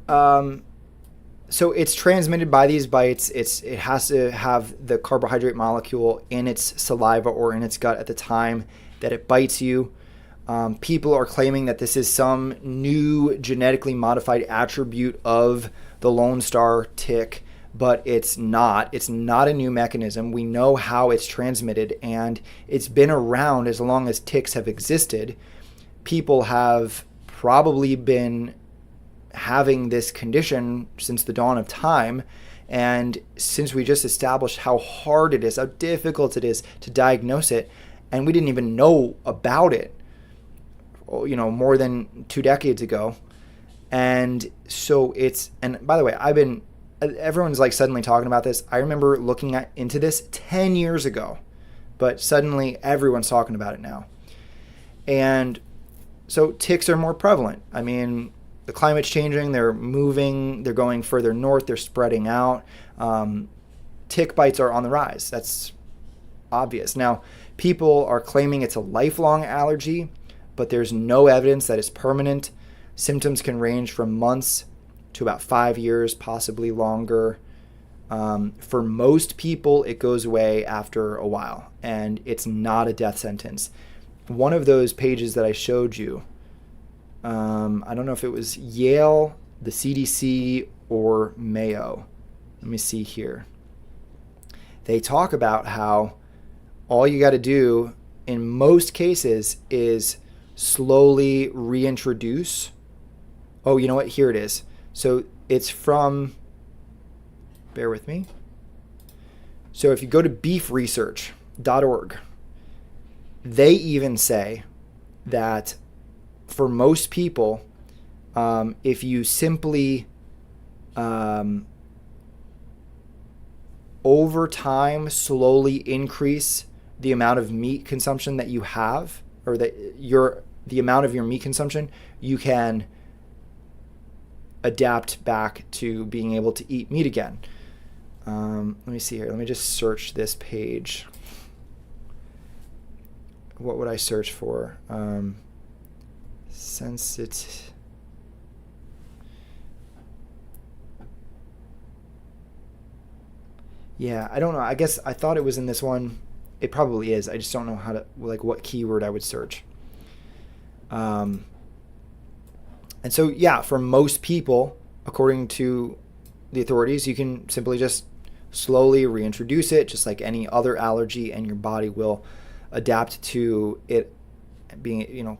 so it's transmitted by these bites. It has to have the carbohydrate molecule in its saliva or in its gut at the time that it bites you. People are claiming that this is some new genetically modified attribute of the Lone Star tick, but it's not. It's not a new mechanism. We know how it's transmitted, and it's been around as long as ticks have existed. People have probably been having this condition since the dawn of time, and since we just established how hard it is, how difficult it is to diagnose it, and we didn't even know about it, you know, more than 2 decades ago. And so and by the way, everyone's like suddenly talking about this. I remember looking into this 10 years ago, but suddenly everyone's talking about it now. And so ticks are more prevalent. I mean, the climate's changing, they're moving, they're going further north, they're spreading out. Tick bites are on the rise. That's obvious. Now, people are claiming it's a lifelong allergy, but there's no evidence that it's permanent. Symptoms can range from months to about 5 years, possibly longer. For most people, it goes away after a while, and it's not a death sentence. One of those pages that I showed you, I don't know if it was Yale, the CDC, or Mayo. Let me see here. They talk about how all you got to do in most cases is slowly reintroduce. Oh, you know what? Here it is. So it's from, bear with me. So if you go to beefresearch.org, they even say that for most people, if you simply over time slowly increase the amount of meat consumption that you have, or the amount of your meat consumption, you can adapt back to being able to eat meat again. Let me see here. Let me just search this page. What would I search for? Yeah, I don't know. I guess I thought it was in this one. It probably is. I just don't know how to, like, what keyword I would search. And so, yeah, for most people, according to the authorities, you can simply just slowly reintroduce it, just like any other allergy, and your body will adapt to it being, you know,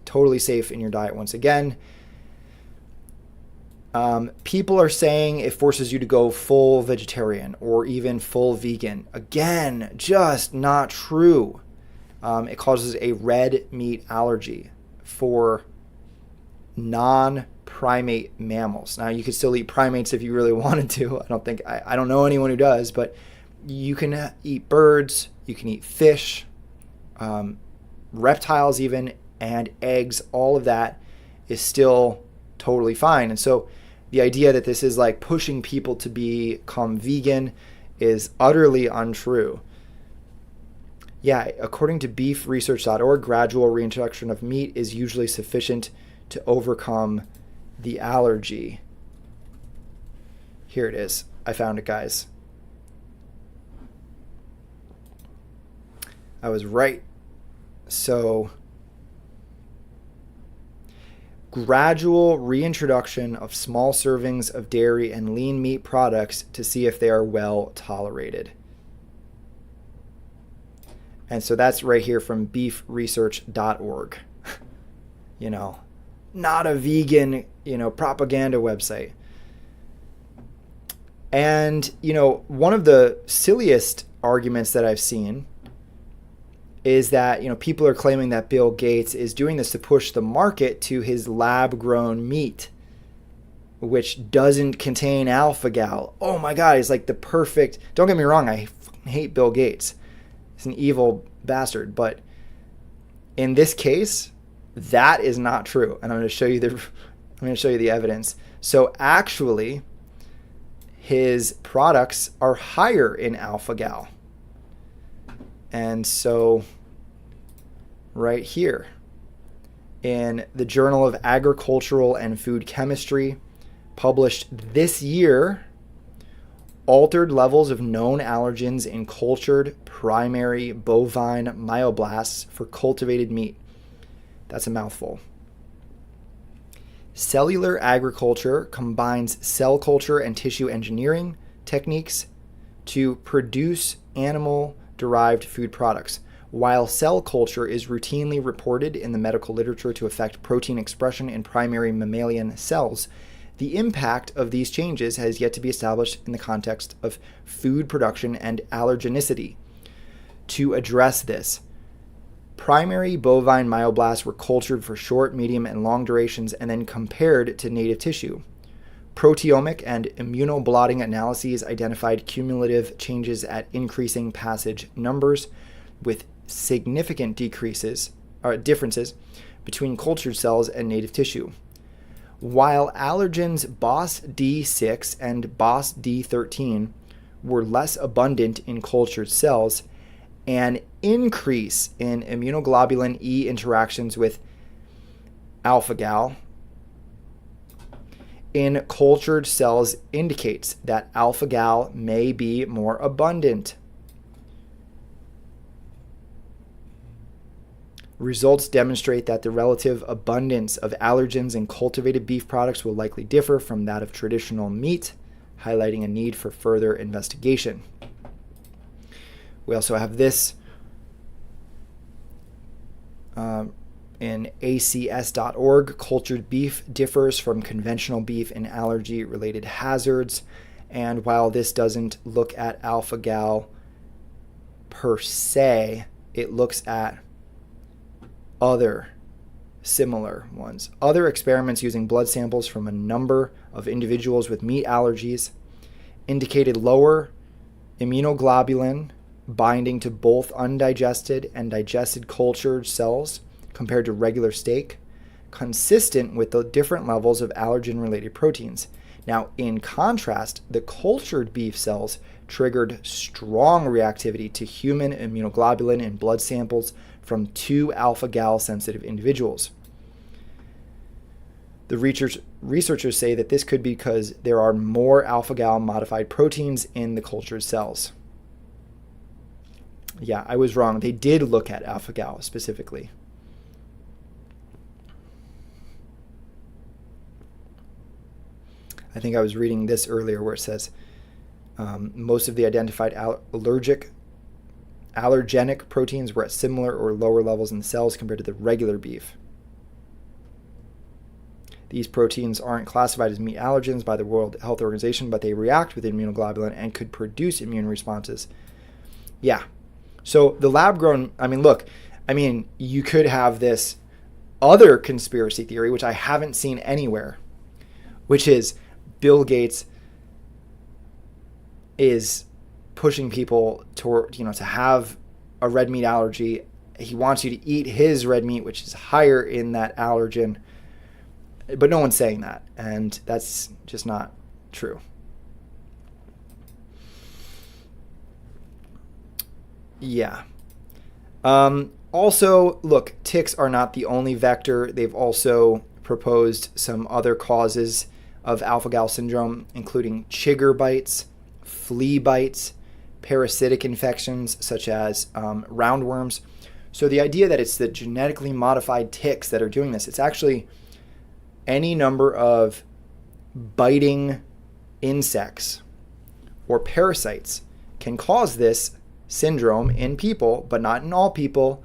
totally safe in your diet once again. People are saying it forces you to go full vegetarian or even full vegan. Again, just not true. It causes a red meat allergy for non-primate mammals. Now, you could still eat primates if you really wanted to. I don't know anyone who does, but you can eat birds, you can eat fish, reptiles even, and eggs. All of that is still totally fine. And so the idea that this is like pushing people to become vegan is utterly untrue. Yeah, according to beefresearch.org, gradual reintroduction of meat is usually sufficient to overcome the allergy. Here it is. I found it, guys. I was right. So, gradual reintroduction of small servings of dairy and lean meat products to see if they are well tolerated. And so that's right here from beefresearch.org. You know, not a vegan, you know, propaganda website. And, you know, one of the silliest arguments that I've seen is that, you know, people are claiming that Bill Gates is doing this to push the market to his lab-grown meat. which doesn't contain alpha-gal. Oh my God, he's like the perfect... Don't get me wrong, I hate Bill Gates. He's an evil bastard. But in this case, that is not true. And I'm going to show you the evidence. So actually, his products are higher in alpha-gal. And so right here in the Journal of Agricultural and Food Chemistry, published this year, altered levels of known allergens in cultured primary bovine myoblasts for cultivated meat. That's a mouthful. Cellular agriculture combines cell culture and tissue engineering techniques to produce animal-derived food products. While cell culture is routinely reported in the medical literature to affect protein expression in primary mammalian cells, the impact of these changes has yet to be established in the context of food production and allergenicity. To address this, primary bovine myoblasts were cultured for short, medium, and long durations and then compared to native tissue. Proteomic and immunoblotting analyses identified cumulative changes at increasing passage numbers, with significant differences between cultured cells and native tissue. While allergens BOS D6 and BOS D13 were less abundant in cultured cells, an increase in immunoglobulin E interactions with alpha-gal in cultured cells indicates that alpha-gal may be more abundant. Results demonstrate that the relative abundance of allergens in cultivated beef products will likely differ from that of traditional meat, highlighting a need for further investigation. We also have this in acs.org. Cultured beef differs from conventional beef in allergy-related hazards. And while this doesn't look at alpha-gal per se, it looks at other similar ones. Other experiments using blood samples from a number of individuals with meat allergies indicated lower immunoglobulin binding to both undigested and digested cultured cells compared to regular steak, consistent with the different levels of allergen-related proteins. Now, in contrast, the cultured beef cells triggered strong reactivity to human immunoglobulin in blood samples from 2 alpha-gal sensitive individuals. The researchers say that this could be because there are more alpha-gal modified proteins in the cultured cells. Yeah, I was wrong. They did look at alpha-gal specifically. I think I was reading this earlier where it says most of the identified allergenic proteins were at similar or lower levels in the cells compared to the regular beef. These proteins aren't classified as meat allergens by the World Health Organization, but they react with immunoglobulin and could produce immune responses. Yeah. So the lab-grown, you could have this other conspiracy theory, which I haven't seen anywhere, which is Bill Gates is pushing people toward, to have a red meat allergy. He wants you to eat his red meat, which is higher in that allergen. But no one's saying that, and that's just not true. Yeah. Also, look, ticks are not the only vector. They've also proposed some other causes of alpha-gal syndrome, including chigger bites, flea bites, parasitic infections such as roundworms. So the idea that it's the genetically modified ticks that are doing this, it's actually any number of biting insects or parasites can cause this syndrome in people, but not in all people,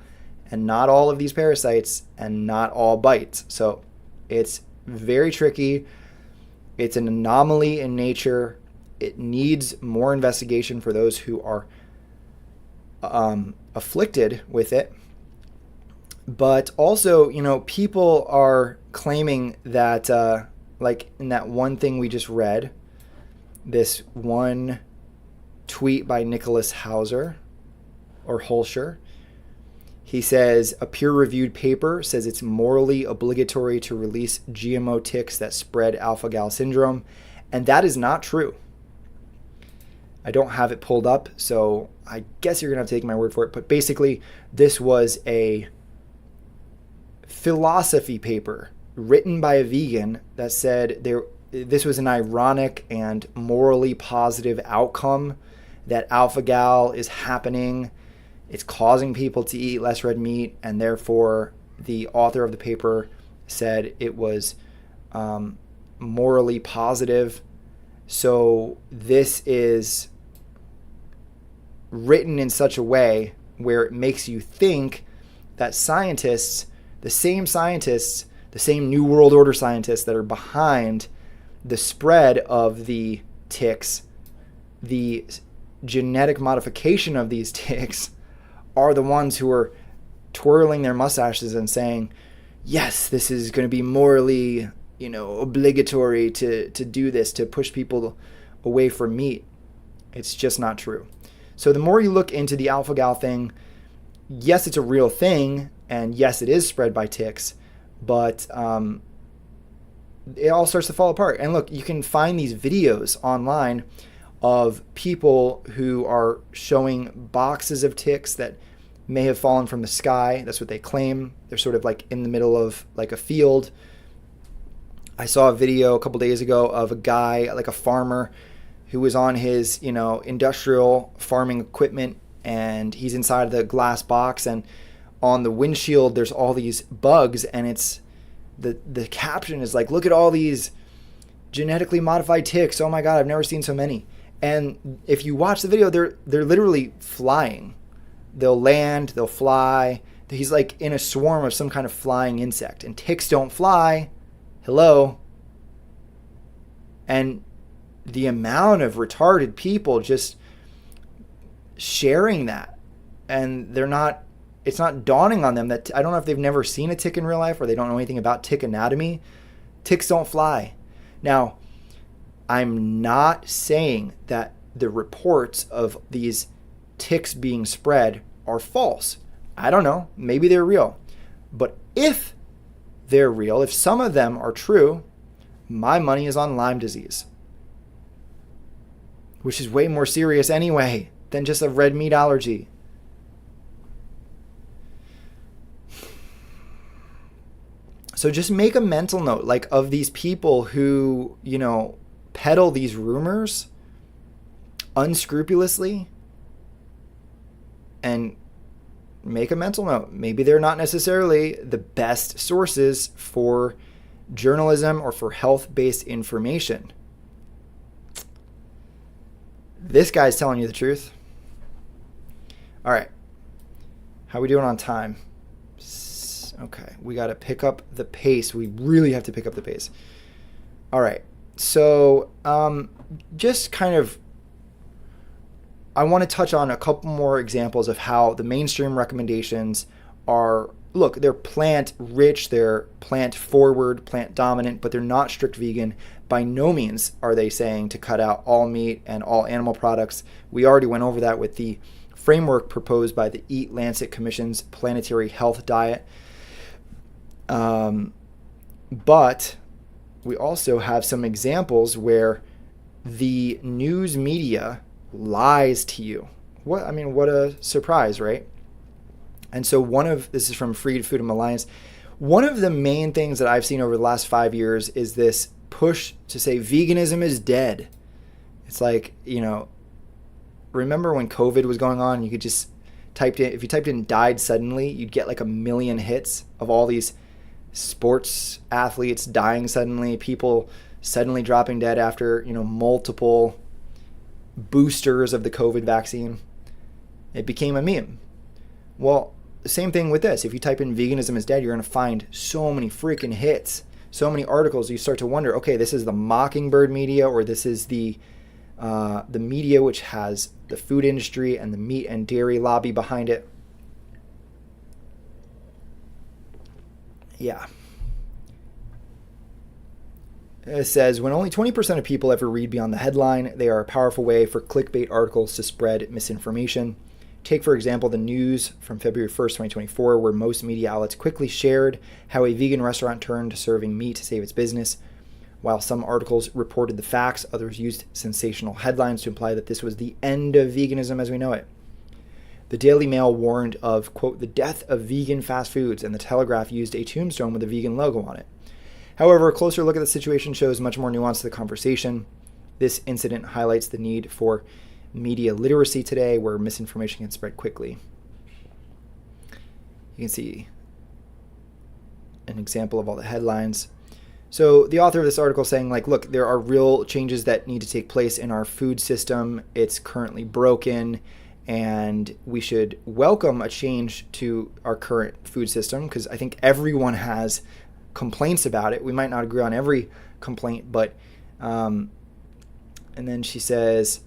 and not all of these parasites, and not all bites. So it's very tricky. It's an anomaly in nature. It needs more investigation for those who are afflicted with it. But also, people are claiming that like in that one thing we just read, this one tweet by Nicholas Hauser or Holscher. He says a peer-reviewed paper says it's morally obligatory to release GMO ticks that spread alpha-gal syndrome, and that is not true. I don't have it pulled up, so I guess you're going to have to take my word for it. But basically, this was a philosophy paper written by a vegan that said this was an ironic and morally positive outcome, that alpha-gal is happening. It's causing people to eat less red meat, and therefore the author of the paper said it was morally positive. So this is written in such a way where it makes you think that scientists, the same New World Order scientists that are behind the spread of the ticks, the genetic modification of these ticks, are the ones who are twirling their mustaches and saying, yes, this is going to be morally, obligatory to do this, to push people away from meat. It's just not true. So the more you look into the alpha-gal thing, yes, it's a real thing, and yes, it is spread by ticks, but it all starts to fall apart. And look, you can find these videos online of people who are showing boxes of ticks that may have fallen from the sky. That's what they claim. They're sort of like in the middle of like a field. I saw a video a couple days ago of a guy, like a farmer, who was on his, industrial farming equipment, and he's inside the glass box, and on the windshield there's all these bugs, and it's the caption is like, look at all these genetically modified ticks. Oh my God, I've never seen so many. And if you watch the video, they're literally flying. They'll land, they'll fly. He's like in a swarm of some kind of flying insect, and ticks don't fly. Hello. And the amount of retarded people just sharing that, and it's not dawning on them that, I don't know if they've never seen a tick in real life or they don't know anything about tick anatomy. Ticks don't fly. Now, I'm not saying that the reports of these ticks being spread are false. I don't know. Maybe they're real. But if they're real, if some of them are true, my money is on Lyme disease, which is way more serious anyway than just a red meat allergy. So just make a mental note, like, of these people who, peddle these rumors unscrupulously, and make a mental note. Maybe they're not necessarily the best sources for journalism or for health-based information. This guy's telling you the truth. All right. How are we doing on time? Okay. We got to pick up the pace. We really have to pick up the pace. All right. So just kind of, I want to touch on a couple more examples of how the mainstream recommendations are, look, they're plant rich, they're plant forward, plant dominant, but they're not strict vegan. By no means are they saying to cut out all meat and all animal products. We already went over that with the framework proposed by the Eat Lancet Commission's Planetary Health Diet. But we also have some examples where the news media lies to you. What a surprise, right? And so this is from Freed Food Alliance. One of the main things that I've seen over the last 5 years is this push to say veganism is dead. It's like, remember when COVID was going on, you could just if you typed in died suddenly, you'd get like 1 million hits of all these sports athletes dying suddenly, people suddenly dropping dead after, multiple boosters of the COVID vaccine. It became a meme. Well, the same thing with this. If you type in veganism is dead, you're going to find so many freaking hits, so many articles. You start to wonder, okay, this is the Mockingbird media, or this is the media which has the food industry and the meat and dairy lobby behind it. Yeah. It says, when only 20% of people ever read beyond the headline, they are a powerful way for clickbait articles to spread misinformation. Take, for example, the news from February 1st, 2024, where most media outlets quickly shared how a vegan restaurant turned to serving meat to save its business. While some articles reported the facts, others used sensational headlines to imply that this was the end of veganism as we know it. The Daily Mail warned of, quote, the death of vegan fast foods, and the Telegraph used a tombstone with a vegan logo on it. However, a closer look at the situation shows much more nuance to the conversation. This incident highlights the need for media literacy today, where misinformation can spread quickly. You can see an example of all the headlines. So the author of this article is saying, like, look, there are real changes that need to take place in our food system. It's currently broken, and we should welcome a change to our current food system, because I think everyone has complaints about it. We might not agree on every complaint, but and then she says,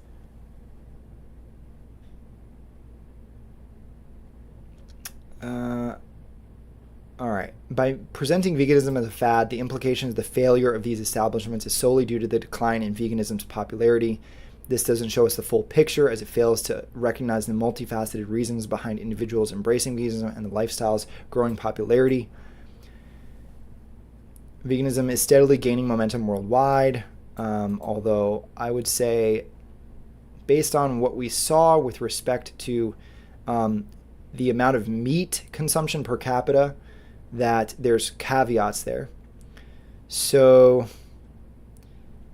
all right, by presenting veganism as a fad, the implication of the failure of these establishments is solely due to the decline in veganism's popularity. This doesn't show us the full picture, as it fails to recognize the multifaceted reasons behind individuals embracing veganism and the lifestyle's growing popularity. Veganism is steadily gaining momentum worldwide, although I would say, based on what we saw with respect to the amount of meat consumption per capita, that there's caveats there. So,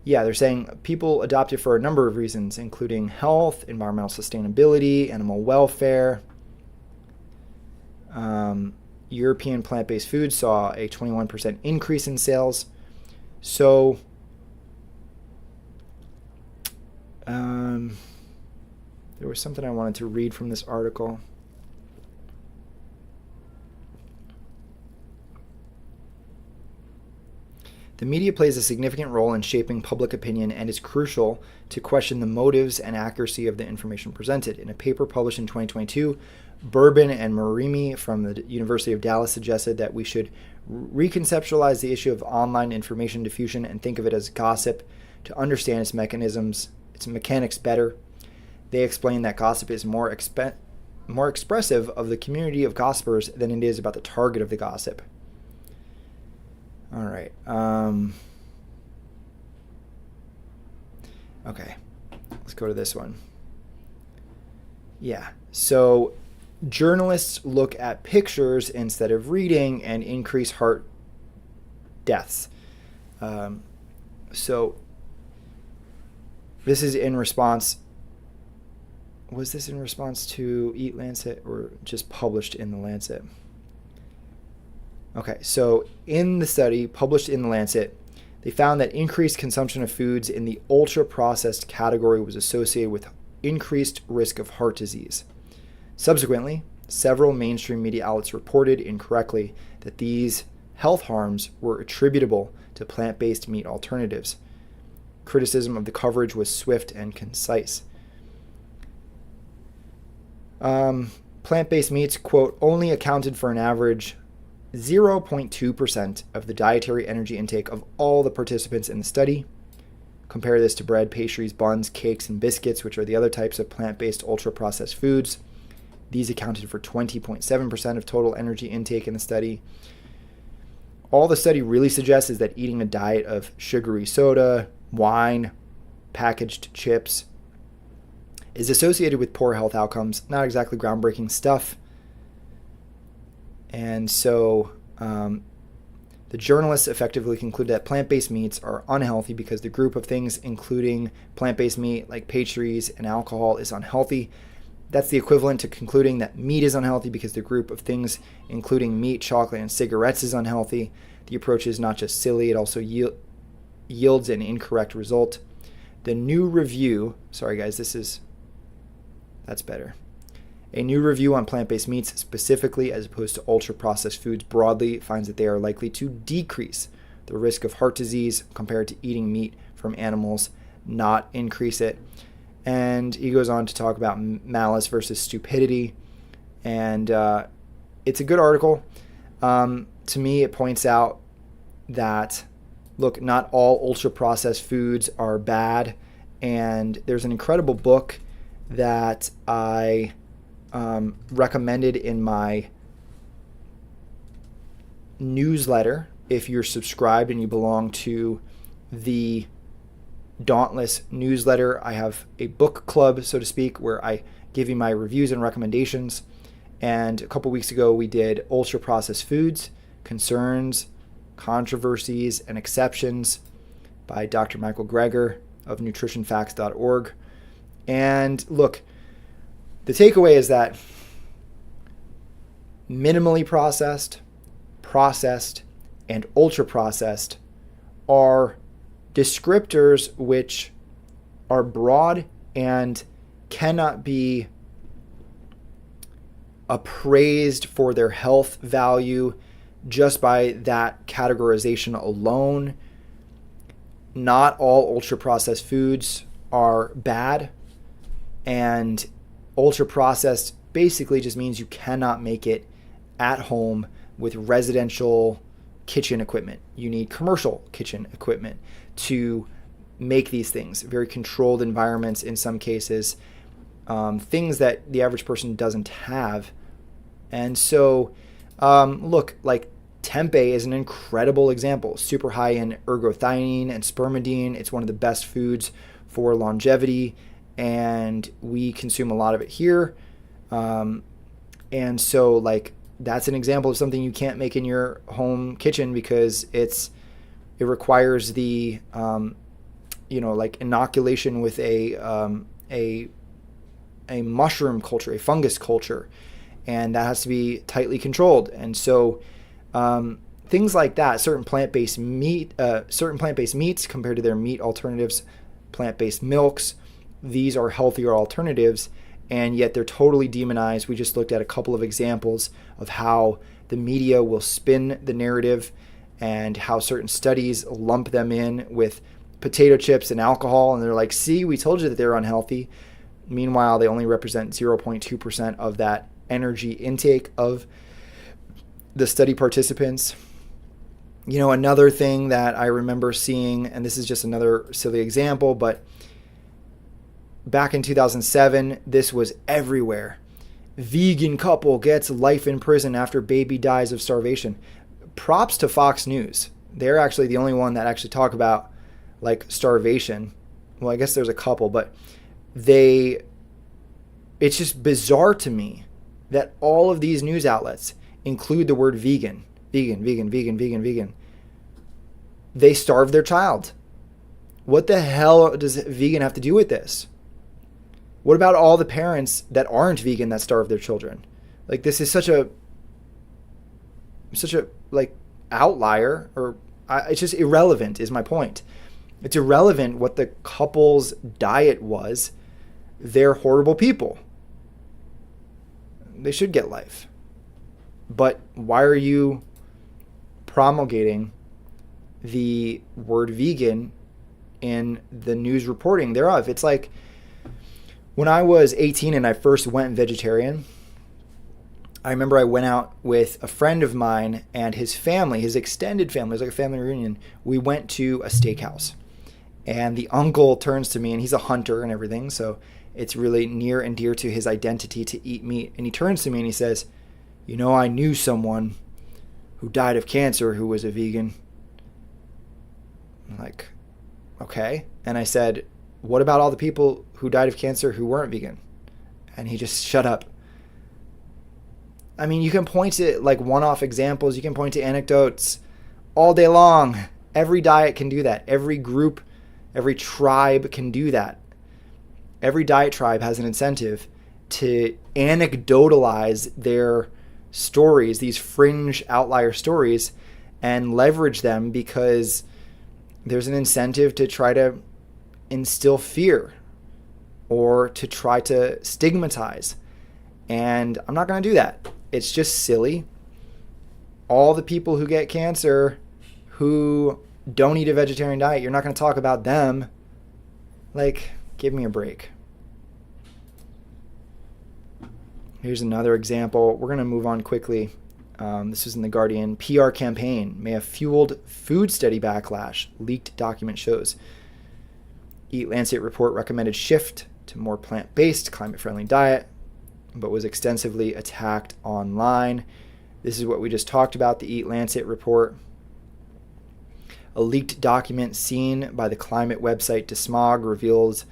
yeah, they're saying people adopt it for a number of reasons, including health, environmental sustainability, animal welfare. European plant-based foods saw a 21% increase in sales. So, there was something I wanted to read from this article. The media plays a significant role in shaping public opinion and is crucial to question the motives and accuracy of the information presented. In a paper published in 2022, Bourbon and Marimi from the University of Dallas suggested that we should reconceptualize the issue of online information diffusion and think of it as gossip to understand its mechanics better. They explain that gossip is more expressive of the community of gossipers than it is about the target of the gossip. All right. Okay. Let's go to this one. Yeah. So journalists look at pictures instead of reading and increase heart deaths. So this is in response. Was this in response to Eat Lancet or just published in the Lancet? Okay, so in the study published in the Lancet, they found that increased consumption of foods in the ultra-processed category was associated with increased risk of heart disease. Subsequently, several mainstream media outlets reported incorrectly that these health harms were attributable to plant-based meat alternatives. Criticism of the coverage was swift and concise. Plant-based meats, quote, only accounted for an average 0.2% of the dietary energy intake of all the participants in the study. Compare this to bread, pastries, buns, cakes, and biscuits, which are the other types of plant-based ultra-processed foods. These accounted for 20.7% of total energy intake in the study. All the study really suggests is that eating a diet of sugary soda, wine, packaged chips is associated with poor health outcomes. Not exactly groundbreaking stuff. And so the journalists effectively concluded that plant-based meats are unhealthy because the group of things including plant-based meat like pastries and alcohol is unhealthy. That's the equivalent to concluding that meat is unhealthy because the group of things including meat, chocolate, and cigarettes is unhealthy. The approach is not just silly, it also yields an incorrect result. The new review, sorry guys, that's better. A new review on plant-based meats specifically, as opposed to ultra-processed foods broadly, finds that they are likely to decrease the risk of heart disease compared to eating meat from animals, not increase it. And he goes on to talk about malice versus stupidity. And it's a good article. To me, it points out that look, not all ultra-processed foods are bad. And there's an incredible book that I recommended in my newsletter. If you're subscribed and you belong to the Dauntless newsletter, I have a book club, so to speak, where I give you my reviews and recommendations. And a couple weeks ago, we did ultra-processed foods, concerns, controversies, and exceptions by Dr. Michael Greger of nutritionfacts.org. And look, the takeaway is that minimally processed, processed, and ultra-processed are descriptors which are broad and cannot be appraised for their health value just by that categorization alone. Not all ultra-processed foods are bad, and ultra-processed basically just means you cannot make it at home with residential kitchen equipment. You need commercial kitchen equipment to make these things, very controlled environments in some cases, things that the average person doesn't have. And so, look, like tempeh is an incredible example, super high in ergothioneine and spermidine. It's one of the best foods for longevity, and we consume a lot of it here. And so, like, that's an example of something you can't make in your home kitchen because it requires the, like inoculation with a mushroom culture, a fungus culture, and that has to be tightly controlled. And so, things like that, certain plant-based meats compared to their meat alternatives, plant-based milks, these are healthier alternatives, and yet they're totally demonized. We just looked at a couple of examples of how the media will spin the narrative and how certain studies lump them in with potato chips and alcohol, and they're like, see, we told you that they're unhealthy. Meanwhile, they only represent 0.2% of that energy intake of the study participants. You know, another thing that I remember seeing, and this is just another silly example, but back in 2007, this was everywhere. Vegan couple gets life in prison after baby dies of starvation. Props to Fox News. They're actually the only one that actually talk about like starvation. Well, I guess there's a couple, but it's just bizarre to me that all of these news outlets include the word vegan. They starve their child. What the hell does vegan have to do with this? What about all the parents that aren't vegan that starve their children? Like, this is such a like outlier, or it's just irrelevant is my point. It's irrelevant what the couple's diet was. They're horrible people. They should get life. But why are you promulgating the word vegan in the news reporting thereof? It's like when I was 18 and I first went vegetarian, I remember I went out with a friend of mine and his family, his extended family. It was like a family reunion. We went to a steakhouse, and the uncle turns to me, and he's a hunter and everything, so it's really near and dear to his identity to eat meat. And he turns to me and he says, "You know, I knew someone who died of cancer who was a vegan." I'm like, okay. And I said, "What about all the people who died of cancer who weren't vegan?" And he just shut up. I mean, you can point to like one-off examples. You can point to anecdotes all day long. Every diet can do that. Every group, every tribe can do that. Every diet tribe has an incentive to anecdotalize their stories, these fringe outlier stories, and leverage them because there's an incentive to try to instill fear or to try to stigmatize. And I'm not going to do that. It's just silly. All the people who get cancer who don't eat a vegetarian diet, you're not going to talk about them. Like, give me a break. Here's another example. We're going to move on quickly. This was in The Guardian. PR campaign may have fueled food study backlash, leaked document shows. Eat Lancet report recommended shift to more plant-based, climate-friendly diet, but was extensively attacked online. This is what we just talked about, the Eat Lancet report. A leaked document seen by the climate website Desmog reveals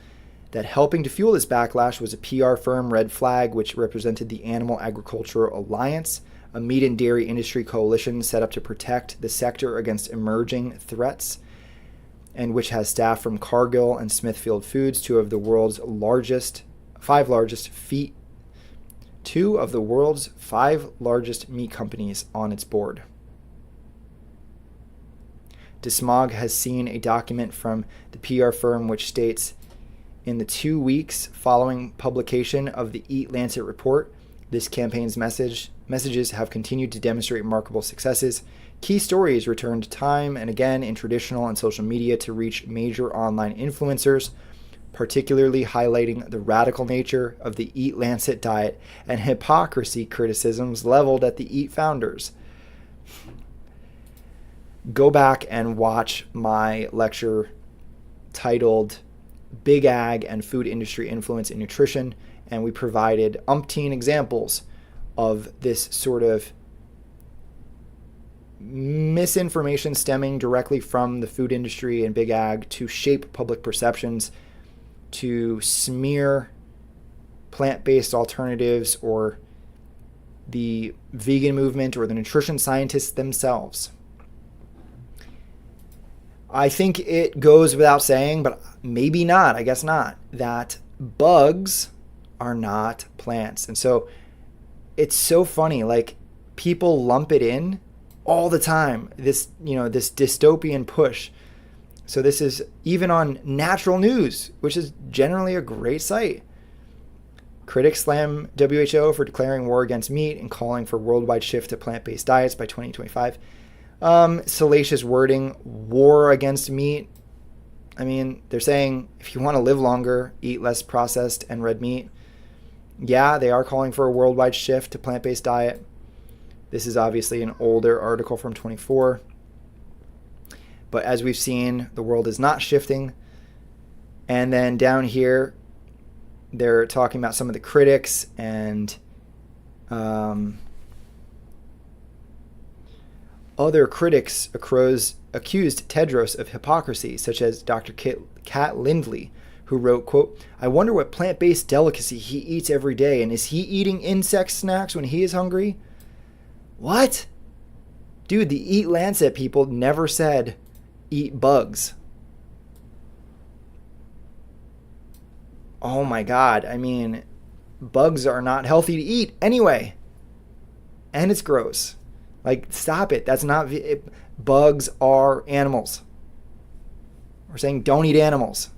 that helping to fuel this backlash was a PR firm, Red Flag, which represented the Animal Agricultural Alliance, a meat and dairy industry coalition set up to protect the sector against emerging threats, and which has staff from Cargill and Smithfield Foods, two of the world's five largest meat companies on its board. Desmog has seen a document from the PR firm which states, in the 2 weeks following publication of the Eat Lancet report, this campaign's messages have continued to demonstrate remarkable successes. Key stories returned time and again in traditional and social media to reach major online influencers, particularly highlighting the radical nature of the Eat Lancet diet and hypocrisy criticisms leveled at the Eat founders. Go back and watch my lecture titled Big Ag and Food Industry Influence in Nutrition, and we provided umpteen examples of this sort of misinformation stemming directly from the food industry and big ag to shape public perceptions, to smear plant-based alternatives or the vegan movement or the nutrition scientists themselves. I think it goes without saying, but maybe not, I guess not, that bugs are not plants. And so it's so funny, like people lump it in all the time, this dystopian push. So this is even on Natural News, which is generally a great site. Critics slam WHO for declaring war against meat and calling for worldwide shift to plant-based diets by 2025. Salacious wording, war against meat. I mean, they're saying if you want to live longer, eat less processed and red meat. Yeah, they are calling for a worldwide shift to plant-based diet. This is obviously an older article from 24. But as we've seen, the world is not shifting. And then down here, they're talking about some of the critics and other critics accused Tedros of hypocrisy, such as Dr. Kat Lindley, who wrote, quote, "I wonder what plant-based delicacy he eats every day, and is he eating insect snacks when he is hungry?" What? Dude, the Eat Lancet people never said eat bugs. Oh my God. I mean, bugs are not healthy to eat anyway. And it's gross. Like, stop it. That's not... Bugs are animals. We're saying don't eat animals.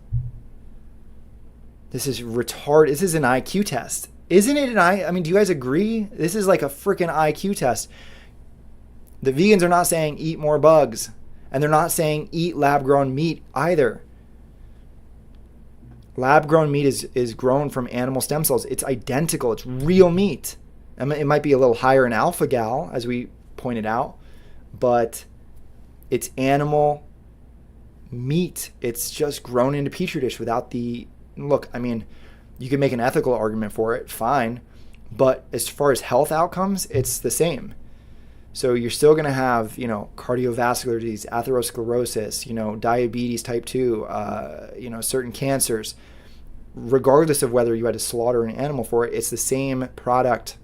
This is retarded. This is an IQ test. Isn't it I mean, do you guys agree? This is like a freaking IQ test. The vegans are not saying eat more bugs. And they're not saying eat lab-grown meat either. Lab-grown meat is grown from animal stem cells. It's identical. It's real meat. It might be a little higher in alpha-gal, as we pointed out, but it's animal meat. It's just grown into petri dish without the... Look, I mean, you can make an ethical argument for it, fine, but as far as health outcomes, it's the same. So you're still going to have, cardiovascular disease, atherosclerosis, diabetes type 2, certain cancers. Regardless of whether you had to slaughter an animal for it, it's the same product.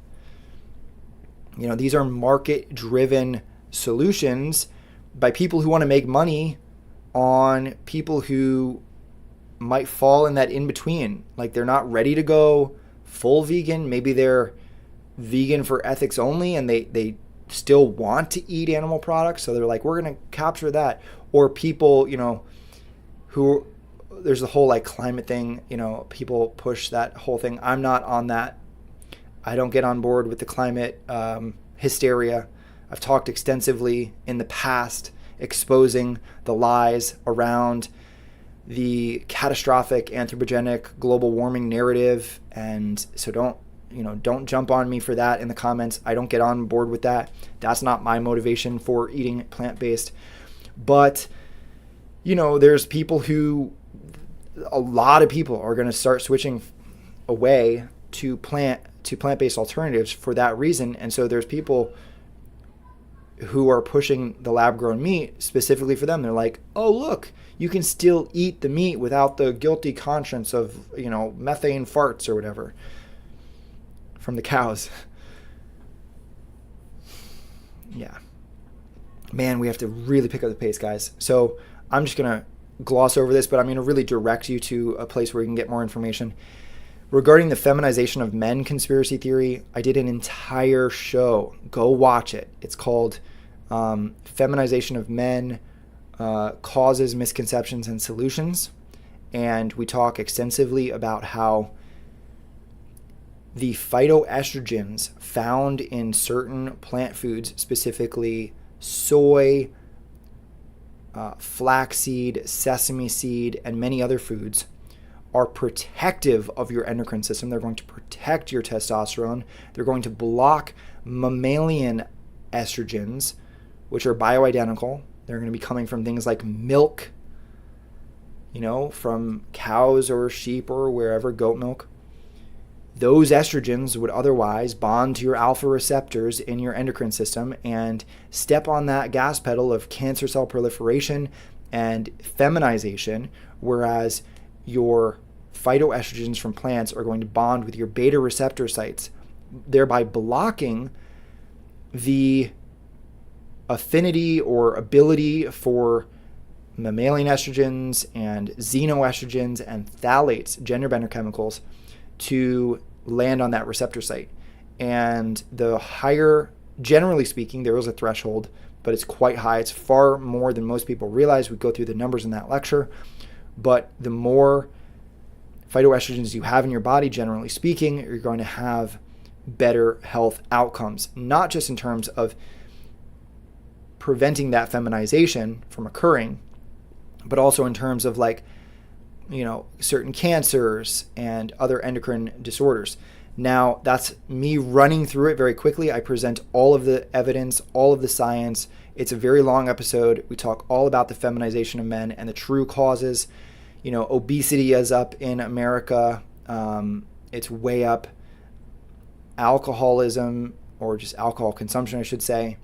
These are market-driven solutions by people who want to make money on people who might fall in that in-between. Like, they're not ready to go full vegan. Maybe they're vegan for ethics only, and they still want to eat animal products, so they're like, we're going to capture that. Or people, who, there's the whole like climate thing, people push that whole thing. I'm not on that. I don't get on board with the climate hysteria. I've talked extensively in the past exposing the lies around the catastrophic anthropogenic global warming narrative, and so don't don't jump on me for that in the comments. I don't get on board with that. That's not my motivation for eating plant-based. But, there's a lot of people are going to start switching away to plant-based alternatives for that reason. And so there's people who are pushing the lab-grown meat specifically for them. They're like, oh, look, you can still eat the meat without the guilty conscience of, methane farts or whatever from the cows. Yeah. Man, we have to really pick up the pace, guys. So I'm just going to gloss over this, but I'm going to really direct you to a place where you can get more information. Regarding the feminization of men conspiracy theory, I did an entire show. Go watch it. It's called Feminization of Men, Causes, Misconceptions, and Solutions. And we talk extensively about how the phytoestrogens found in certain plant foods, specifically soy, flaxseed, sesame seed, and many other foods, are protective of your endocrine system. They're going to protect your testosterone. They're going to block mammalian estrogens, which are bioidentical. They're going to be coming from things like milk, from cows or sheep or wherever, goat milk. Those estrogens would otherwise bond to your alpha receptors in your endocrine system and step on that gas pedal of cancer cell proliferation and feminization, whereas your phytoestrogens from plants are going to bond with your beta receptor sites, thereby blocking the affinity or ability for mammalian estrogens and xenoestrogens and phthalates, gender bender chemicals, to land on that receptor site. And the higher, generally speaking, there is a threshold, but it's quite high. It's far more than most people realize. We go through the numbers in that lecture. But the more phytoestrogens you have in your body, generally speaking, you're going to have better health outcomes, not just in terms of preventing that feminization from occurring, but also in terms of certain cancers and other endocrine disorders. Now, that's me running through it very quickly. I present all of the evidence, all of the science. It's a very long episode. We talk all about the feminization of men and the true causes. Obesity is up in America. It's way up. Alcoholism, or just alcohol consumption, I should say.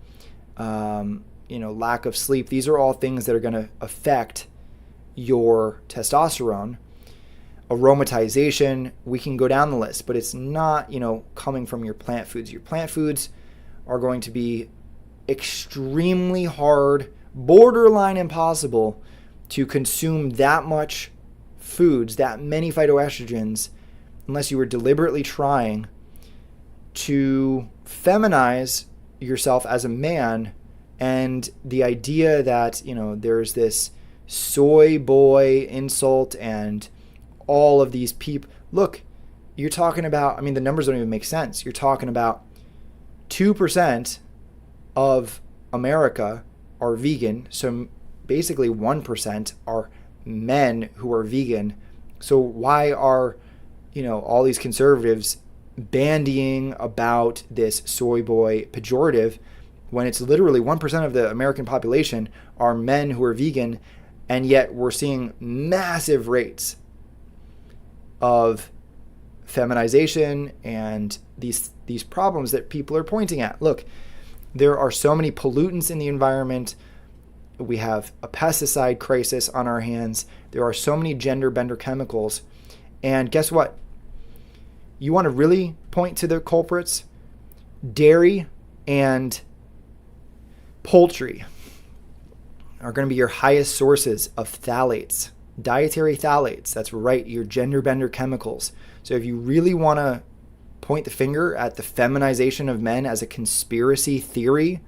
Lack of sleep. These are all things that are going to affect your testosterone. Aromatization, we can go down the list, but it's not, coming from your plant foods. Your plant foods are going to be extremely hard, borderline impossible to consume that much foods, that many phytoestrogens, unless you were deliberately trying to feminize yourself as a man. And the idea that, there's this soy boy insult and all of these people. Look, you're talking about, the numbers don't even make sense. You're talking about 2% of America are vegan. So basically 1% are men who are vegan. So why are, all these conservatives bandying about this soy boy pejorative when it's literally 1% of the American population are men who are vegan, and yet we're seeing massive rates of feminization and these problems that people are pointing at. Look, there are so many pollutants in the environment. We have a pesticide crisis on our hands. There are so many gender bender chemicals. And guess what? You want to really point to the culprits? Dairy and poultry are going to be your highest sources of phthalates, dietary phthalates. That's right, your gender bender chemicals. So if you really want to point the finger at the feminization of men as a conspiracy theory,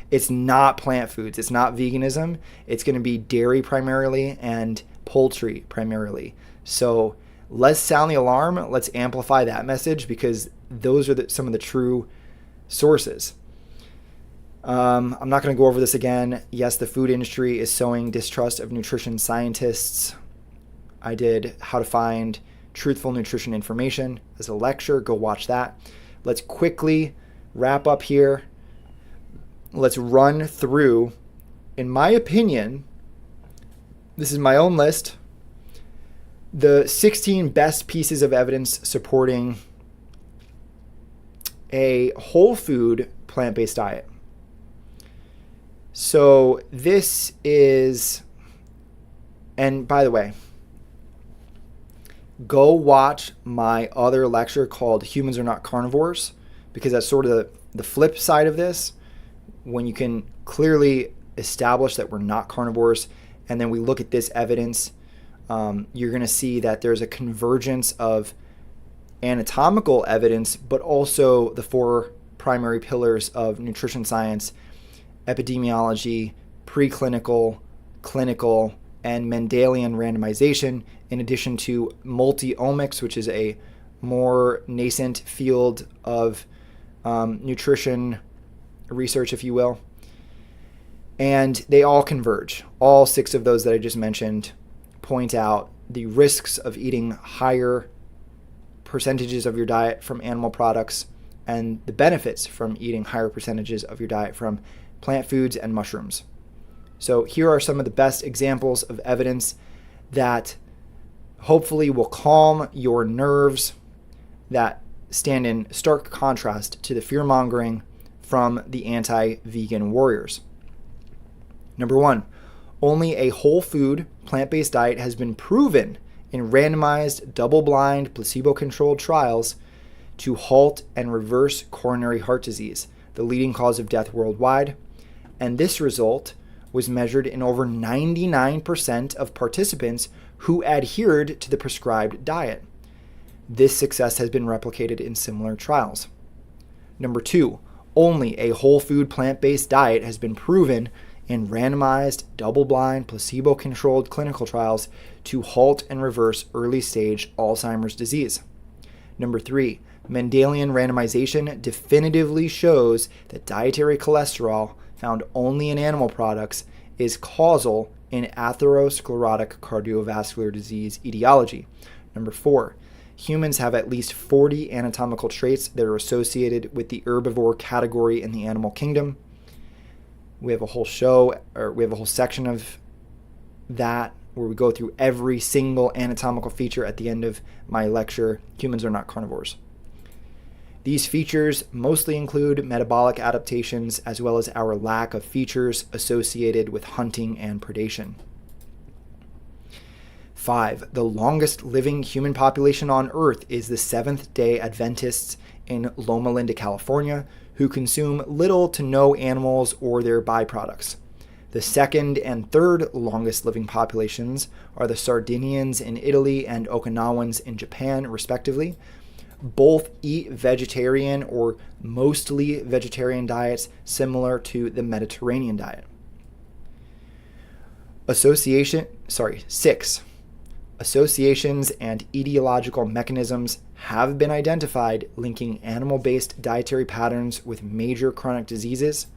it's not plant foods. It's not veganism. It's going to be dairy primarily and poultry primarily. So let's sound the alarm. Let's amplify that message, because those are some of the true sources. I'm not going to go over this again. Yes, the food industry is sowing distrust of nutrition scientists. I did how to find Truthful Nutrition Information as a lecture. Go watch that. Let's quickly wrap up here. Let's run through, in my opinion, this is my own list, the 16 best pieces of evidence supporting a whole food plant-based diet. So this is, and by the way, go watch my other lecture called Humans Are Not Carnivores, because that's sort of the flip side of this, when you can clearly establish that we're not carnivores, and then we look at this evidence, you're going to see that there's a convergence of anatomical evidence, but also the four primary pillars of nutrition science: epidemiology, preclinical, clinical, and Mendelian randomization, in addition to multi-omics, which is a more nascent field of nutrition research, if you will. And they all converge. All 6 of those that I just mentioned point out the risks of eating higher percentages of your diet from animal products and the benefits from eating higher percentages of your diet from plant foods and mushrooms. So here are some of the best examples of evidence that hopefully will calm your nerves, that stand in stark contrast to the fear-mongering from the anti-vegan warriors. Number 1, only a whole food plant-based diet has been proven in randomized, double-blind, placebo-controlled trials to halt and reverse coronary heart disease, the leading cause of death worldwide. And this result was measured in over 99% of participants who adhered to the prescribed diet. This success has been replicated in similar trials. Number 2, only a whole food plant-based diet has been proven in randomized, double-blind, placebo-controlled clinical trials to halt and reverse early-stage Alzheimer's disease. Number 3, Mendelian randomization definitively shows that dietary cholesterol found only in animal products is causal in atherosclerotic cardiovascular disease etiology. Number 4, humans have at least 40 anatomical traits that are associated with the herbivore category in the animal kingdom. We have a whole section of that where we go through every single anatomical feature at the end of my lecture, Humans Are Not Carnivores. These features mostly include metabolic adaptations as well as our lack of features associated with hunting and predation. 5, the longest living human population on Earth is the Seventh-day Adventists in Loma Linda, California, who consume little to no animals or their byproducts. The second and third longest living populations are the Sardinians in Italy and Okinawans in Japan, respectively. Both eat vegetarian or mostly vegetarian diets similar to the Mediterranean diet. 6. Associations and etiological mechanisms have been identified linking animal-based dietary patterns with major chronic diseases,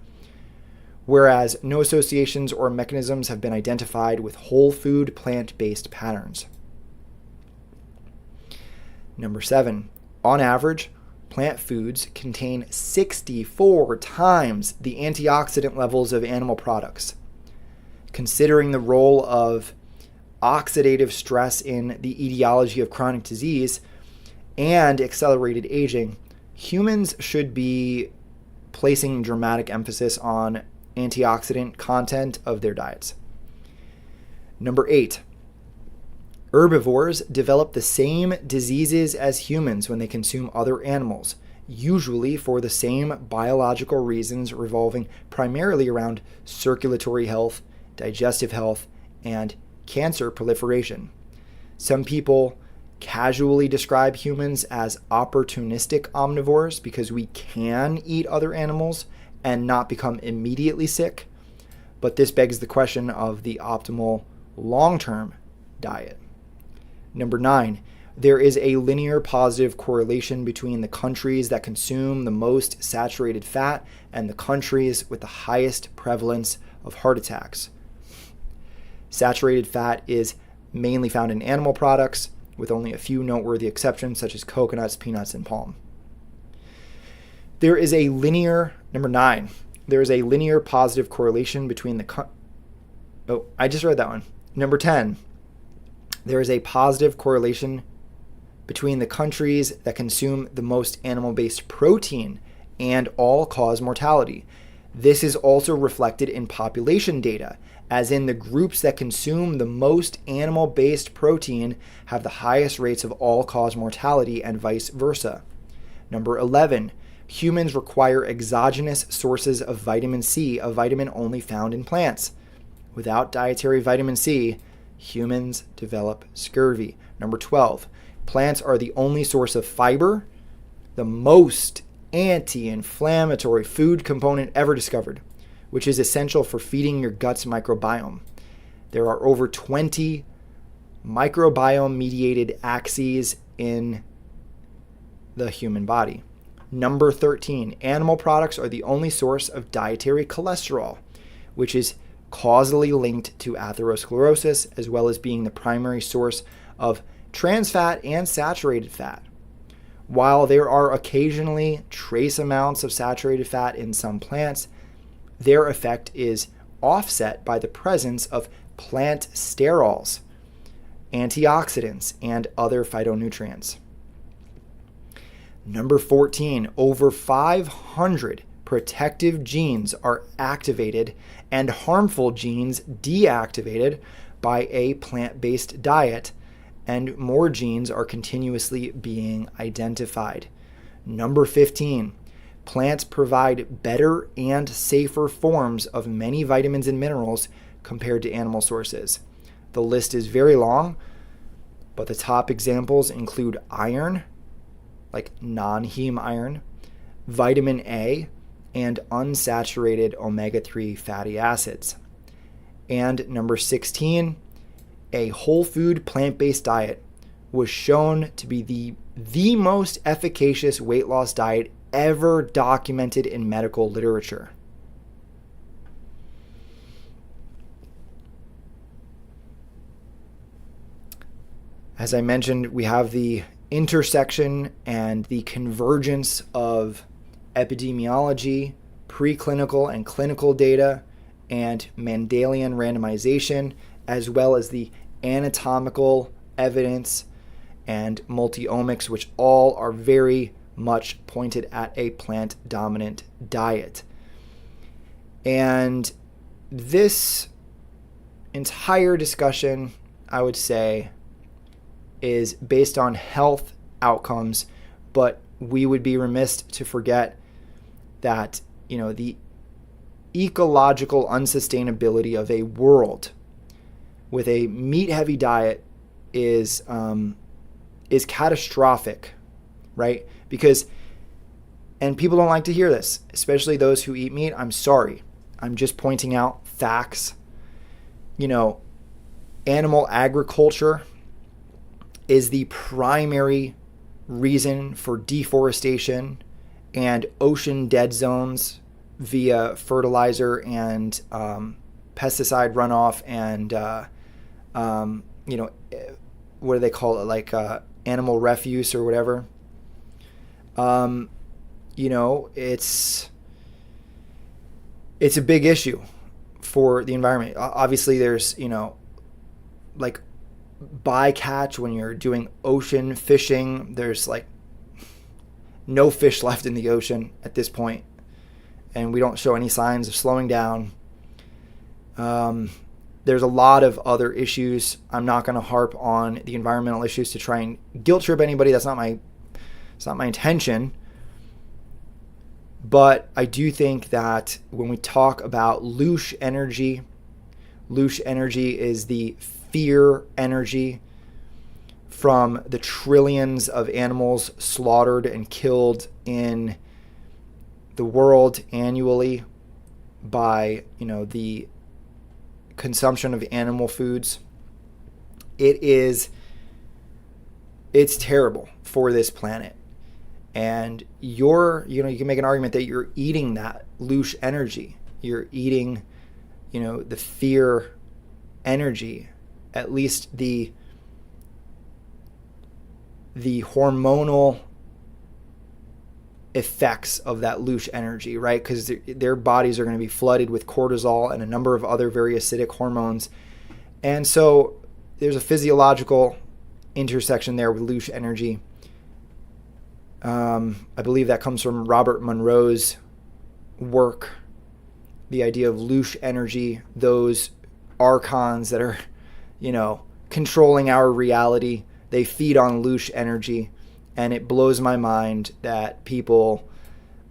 whereas no associations or mechanisms have been identified with whole food plant-based patterns. Number 7, on average, plant foods contain 64 times the antioxidant levels of animal products. Considering the role of oxidative stress in the etiology of chronic disease and accelerated aging, humans should be placing dramatic emphasis on antioxidant content of their diets. Number 8, herbivores develop the same diseases as humans when they consume other animals, usually for the same biological reasons revolving primarily around circulatory health, digestive health, and cancer proliferation. Some people casually describe humans as opportunistic omnivores because we can eat other animals and not become immediately sick, but this begs the question of the optimal long-term diet. Number 9, there is a linear positive correlation between the countries that consume the most saturated fat and the countries with the highest prevalence of heart attacks. Saturated fat is mainly found in animal products, with only a few noteworthy exceptions such as coconuts, peanuts, and palm. There is a linear, number 9, there is a linear positive correlation between the, I just read that one. Number 10, there is a positive correlation between the countries that consume the most animal-based protein and all-cause mortality. This is also reflected in population data, as in the groups that consume the most animal-based protein have the highest rates of all-cause mortality and vice versa. Number 11, humans require exogenous sources of vitamin C, a vitamin only found in plants. Without dietary vitamin C, humans develop scurvy. Number 12, plants are the only source of fiber, the most anti-inflammatory food component ever discovered, which is essential for feeding your gut's microbiome. There are over 20 microbiome-mediated axes in the human body. Number 13, animal products are the only source of dietary cholesterol, which is causally linked to atherosclerosis, as well as being the primary source of trans fat and saturated fat. While there are occasionally trace amounts of saturated fat in some plants, their effect is offset by the presence of plant sterols, antioxidants, and other phytonutrients. Number 14, over 500 protective genes are activated and harmful genes deactivated by a plant-based diet, and more genes are continuously being identified. Number 15, plants provide better and safer forms of many vitamins and minerals compared to animal sources. The list is very long, but the top examples include iron, like non-heme iron, vitamin A, and unsaturated omega-3 fatty acids. And number 16, a whole food plant-based diet was shown to be the most efficacious weight loss diet ever documented in medical literature. As I mentioned, we have the intersection and the convergence of epidemiology, preclinical and clinical data, and Mendelian randomization, as well as the anatomical evidence and multi-omics, which all are very much pointed at a plant-dominant diet. And this entire discussion, I would say, is based on health outcomes, but we would be remiss to forget that, the ecological unsustainability of a world with a meat-heavy diet is catastrophic, right? Because, and people don't like to hear this, especially those who eat meat. I'm sorry. I'm just pointing out facts. Animal agriculture is the primary reason for deforestation and ocean dead zones via fertilizer and pesticide runoff and what do they call it, like animal refuse or whatever. It's a big issue for the environment. Obviously there's like bycatch when you're doing ocean fishing. There's like no fish left in the ocean at this point, and we don't show any signs of slowing down. There's a lot of other issues. I'm not going to harp on the environmental issues to try and guilt trip anybody. It's not my intention. But I do think that when we talk about louche energy is the fear energy from the trillions of animals slaughtered and killed in the world annually by, the consumption of animal foods. It's terrible for this planet. And you can make an argument that you're eating that louche energy. You're eating, the fear energy, at least the the hormonal effects of that loosh energy, right? Because their bodies are going to be flooded with cortisol and a number of other very acidic hormones. And so there's a physiological intersection there with loosh energy. I believe that comes from Robert Monroe's work, the idea of loosh energy, those archons that are, controlling our reality. They feed on loosh energy, and it blows my mind that people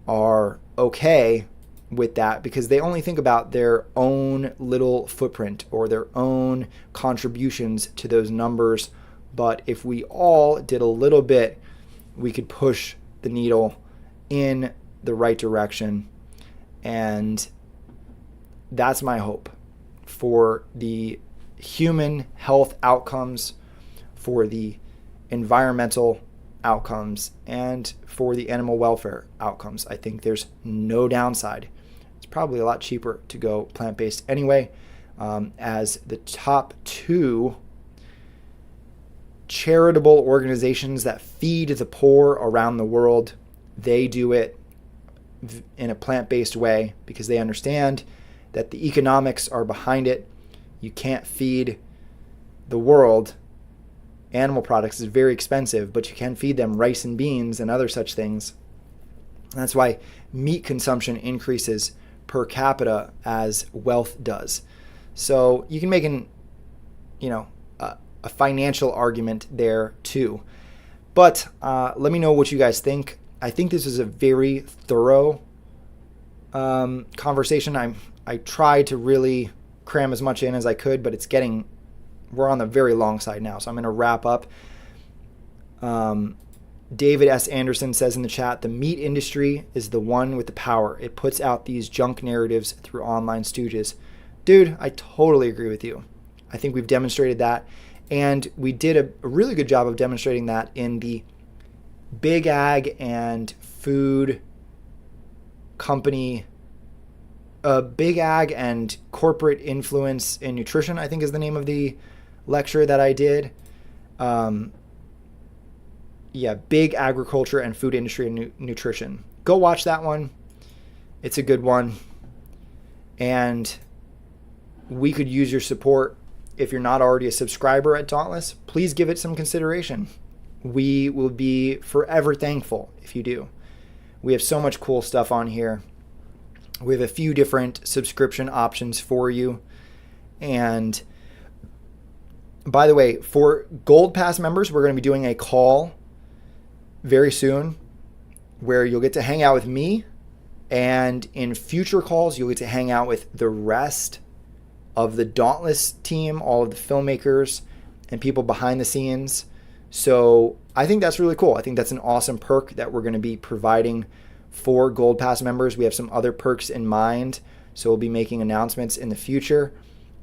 are okay with that because they only think about their own little footprint or their own contributions to those numbers. But if we all did a little bit, we could push the needle in the right direction. And that's my hope for the human health outcomes, for the environmental outcomes, and for the animal welfare outcomes. I think there's no downside. It's probably a lot cheaper to go plant-based anyway, as the top 2 charitable organizations that feed the poor around the world, they do it in a plant-based way because they understand that the economics are behind it. You can't feed the world animal products. Is very expensive, but you can feed them rice and beans and other such things. And that's why meat consumption increases per capita as wealth does. So you can make a financial argument there too. But let me know what you guys think. I think this is a very thorough conversation. I tried to really cram as much in as I could, but we're on the very long side now, so I'm going to wrap up. David S. Anderson says in the chat, the meat industry is the one with the power. It puts out these junk narratives through online stooges. Dude, I totally agree with you. I think we've demonstrated that. And we did a really good job of demonstrating that in the big ag and food company, big ag and corporate influence in nutrition, I think is the name of the lecture that I did. Big agriculture and food industry and nutrition. Go watch that one. It's a good one. And we could use your support. If you're not already a subscriber at Dauntless, please give it some consideration. We will be forever thankful if you do. We have so much cool stuff on here. We have a few different subscription options for you. And by the way, for Gold Pass members, we're going to be doing a call very soon where you'll get to hang out with me. And in future calls, you'll get to hang out with the rest of the Dauntless team, all of the filmmakers and people behind the scenes. So I think that's really cool. I think that's an awesome perk that we're going to be providing for Gold Pass members. We have some other perks in mind, so we'll be making announcements in the future.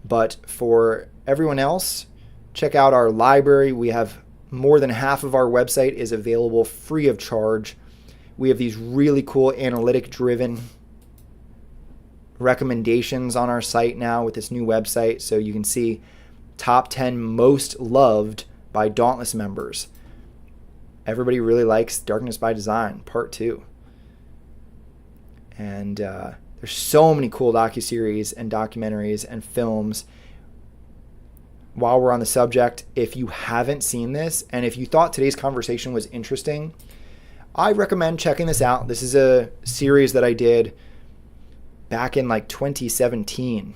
But for everyone else, check out our library. We have more than half of our website is available free of charge. We have these really cool analytic-driven recommendations on our site now with this new website, so you can see top 10 most loved by Dauntless members. Everybody really likes Darkness by Design Part 2. And there's so many cool docuseries and documentaries and films. While we're on the subject, if you haven't seen this, and if you thought today's conversation was interesting, I recommend checking this out. This is a series that I did back in 2017.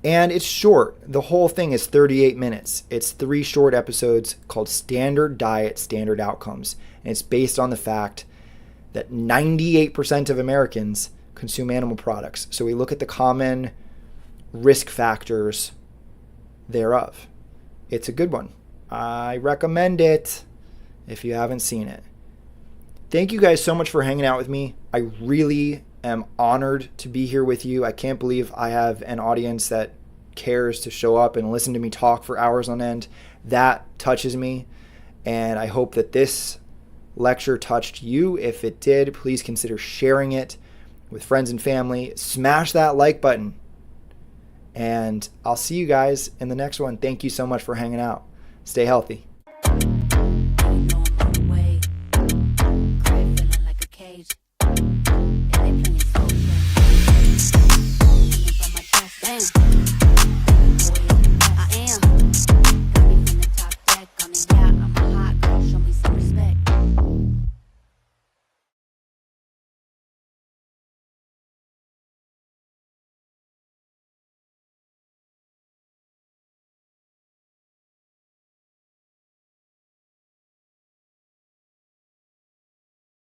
And it's short. The whole thing is 38 minutes. It's 3 short episodes called Standard Diet, Standard Outcomes. And it's based on the fact that 98% of Americans consume animal products. So we look at the common risk factors thereof. It's a good one. I recommend it if you haven't seen it. Thank you guys so much for hanging out with me. I really am honored to be here with you. I can't believe I have an audience that cares to show up and listen to me talk for hours on end. That touches me, and I hope that this lecture touched you. If it did, please consider sharing it with friends and family. Smash that like button, and I'll see you guys in the next one. Thank you so much for hanging out. Stay healthy.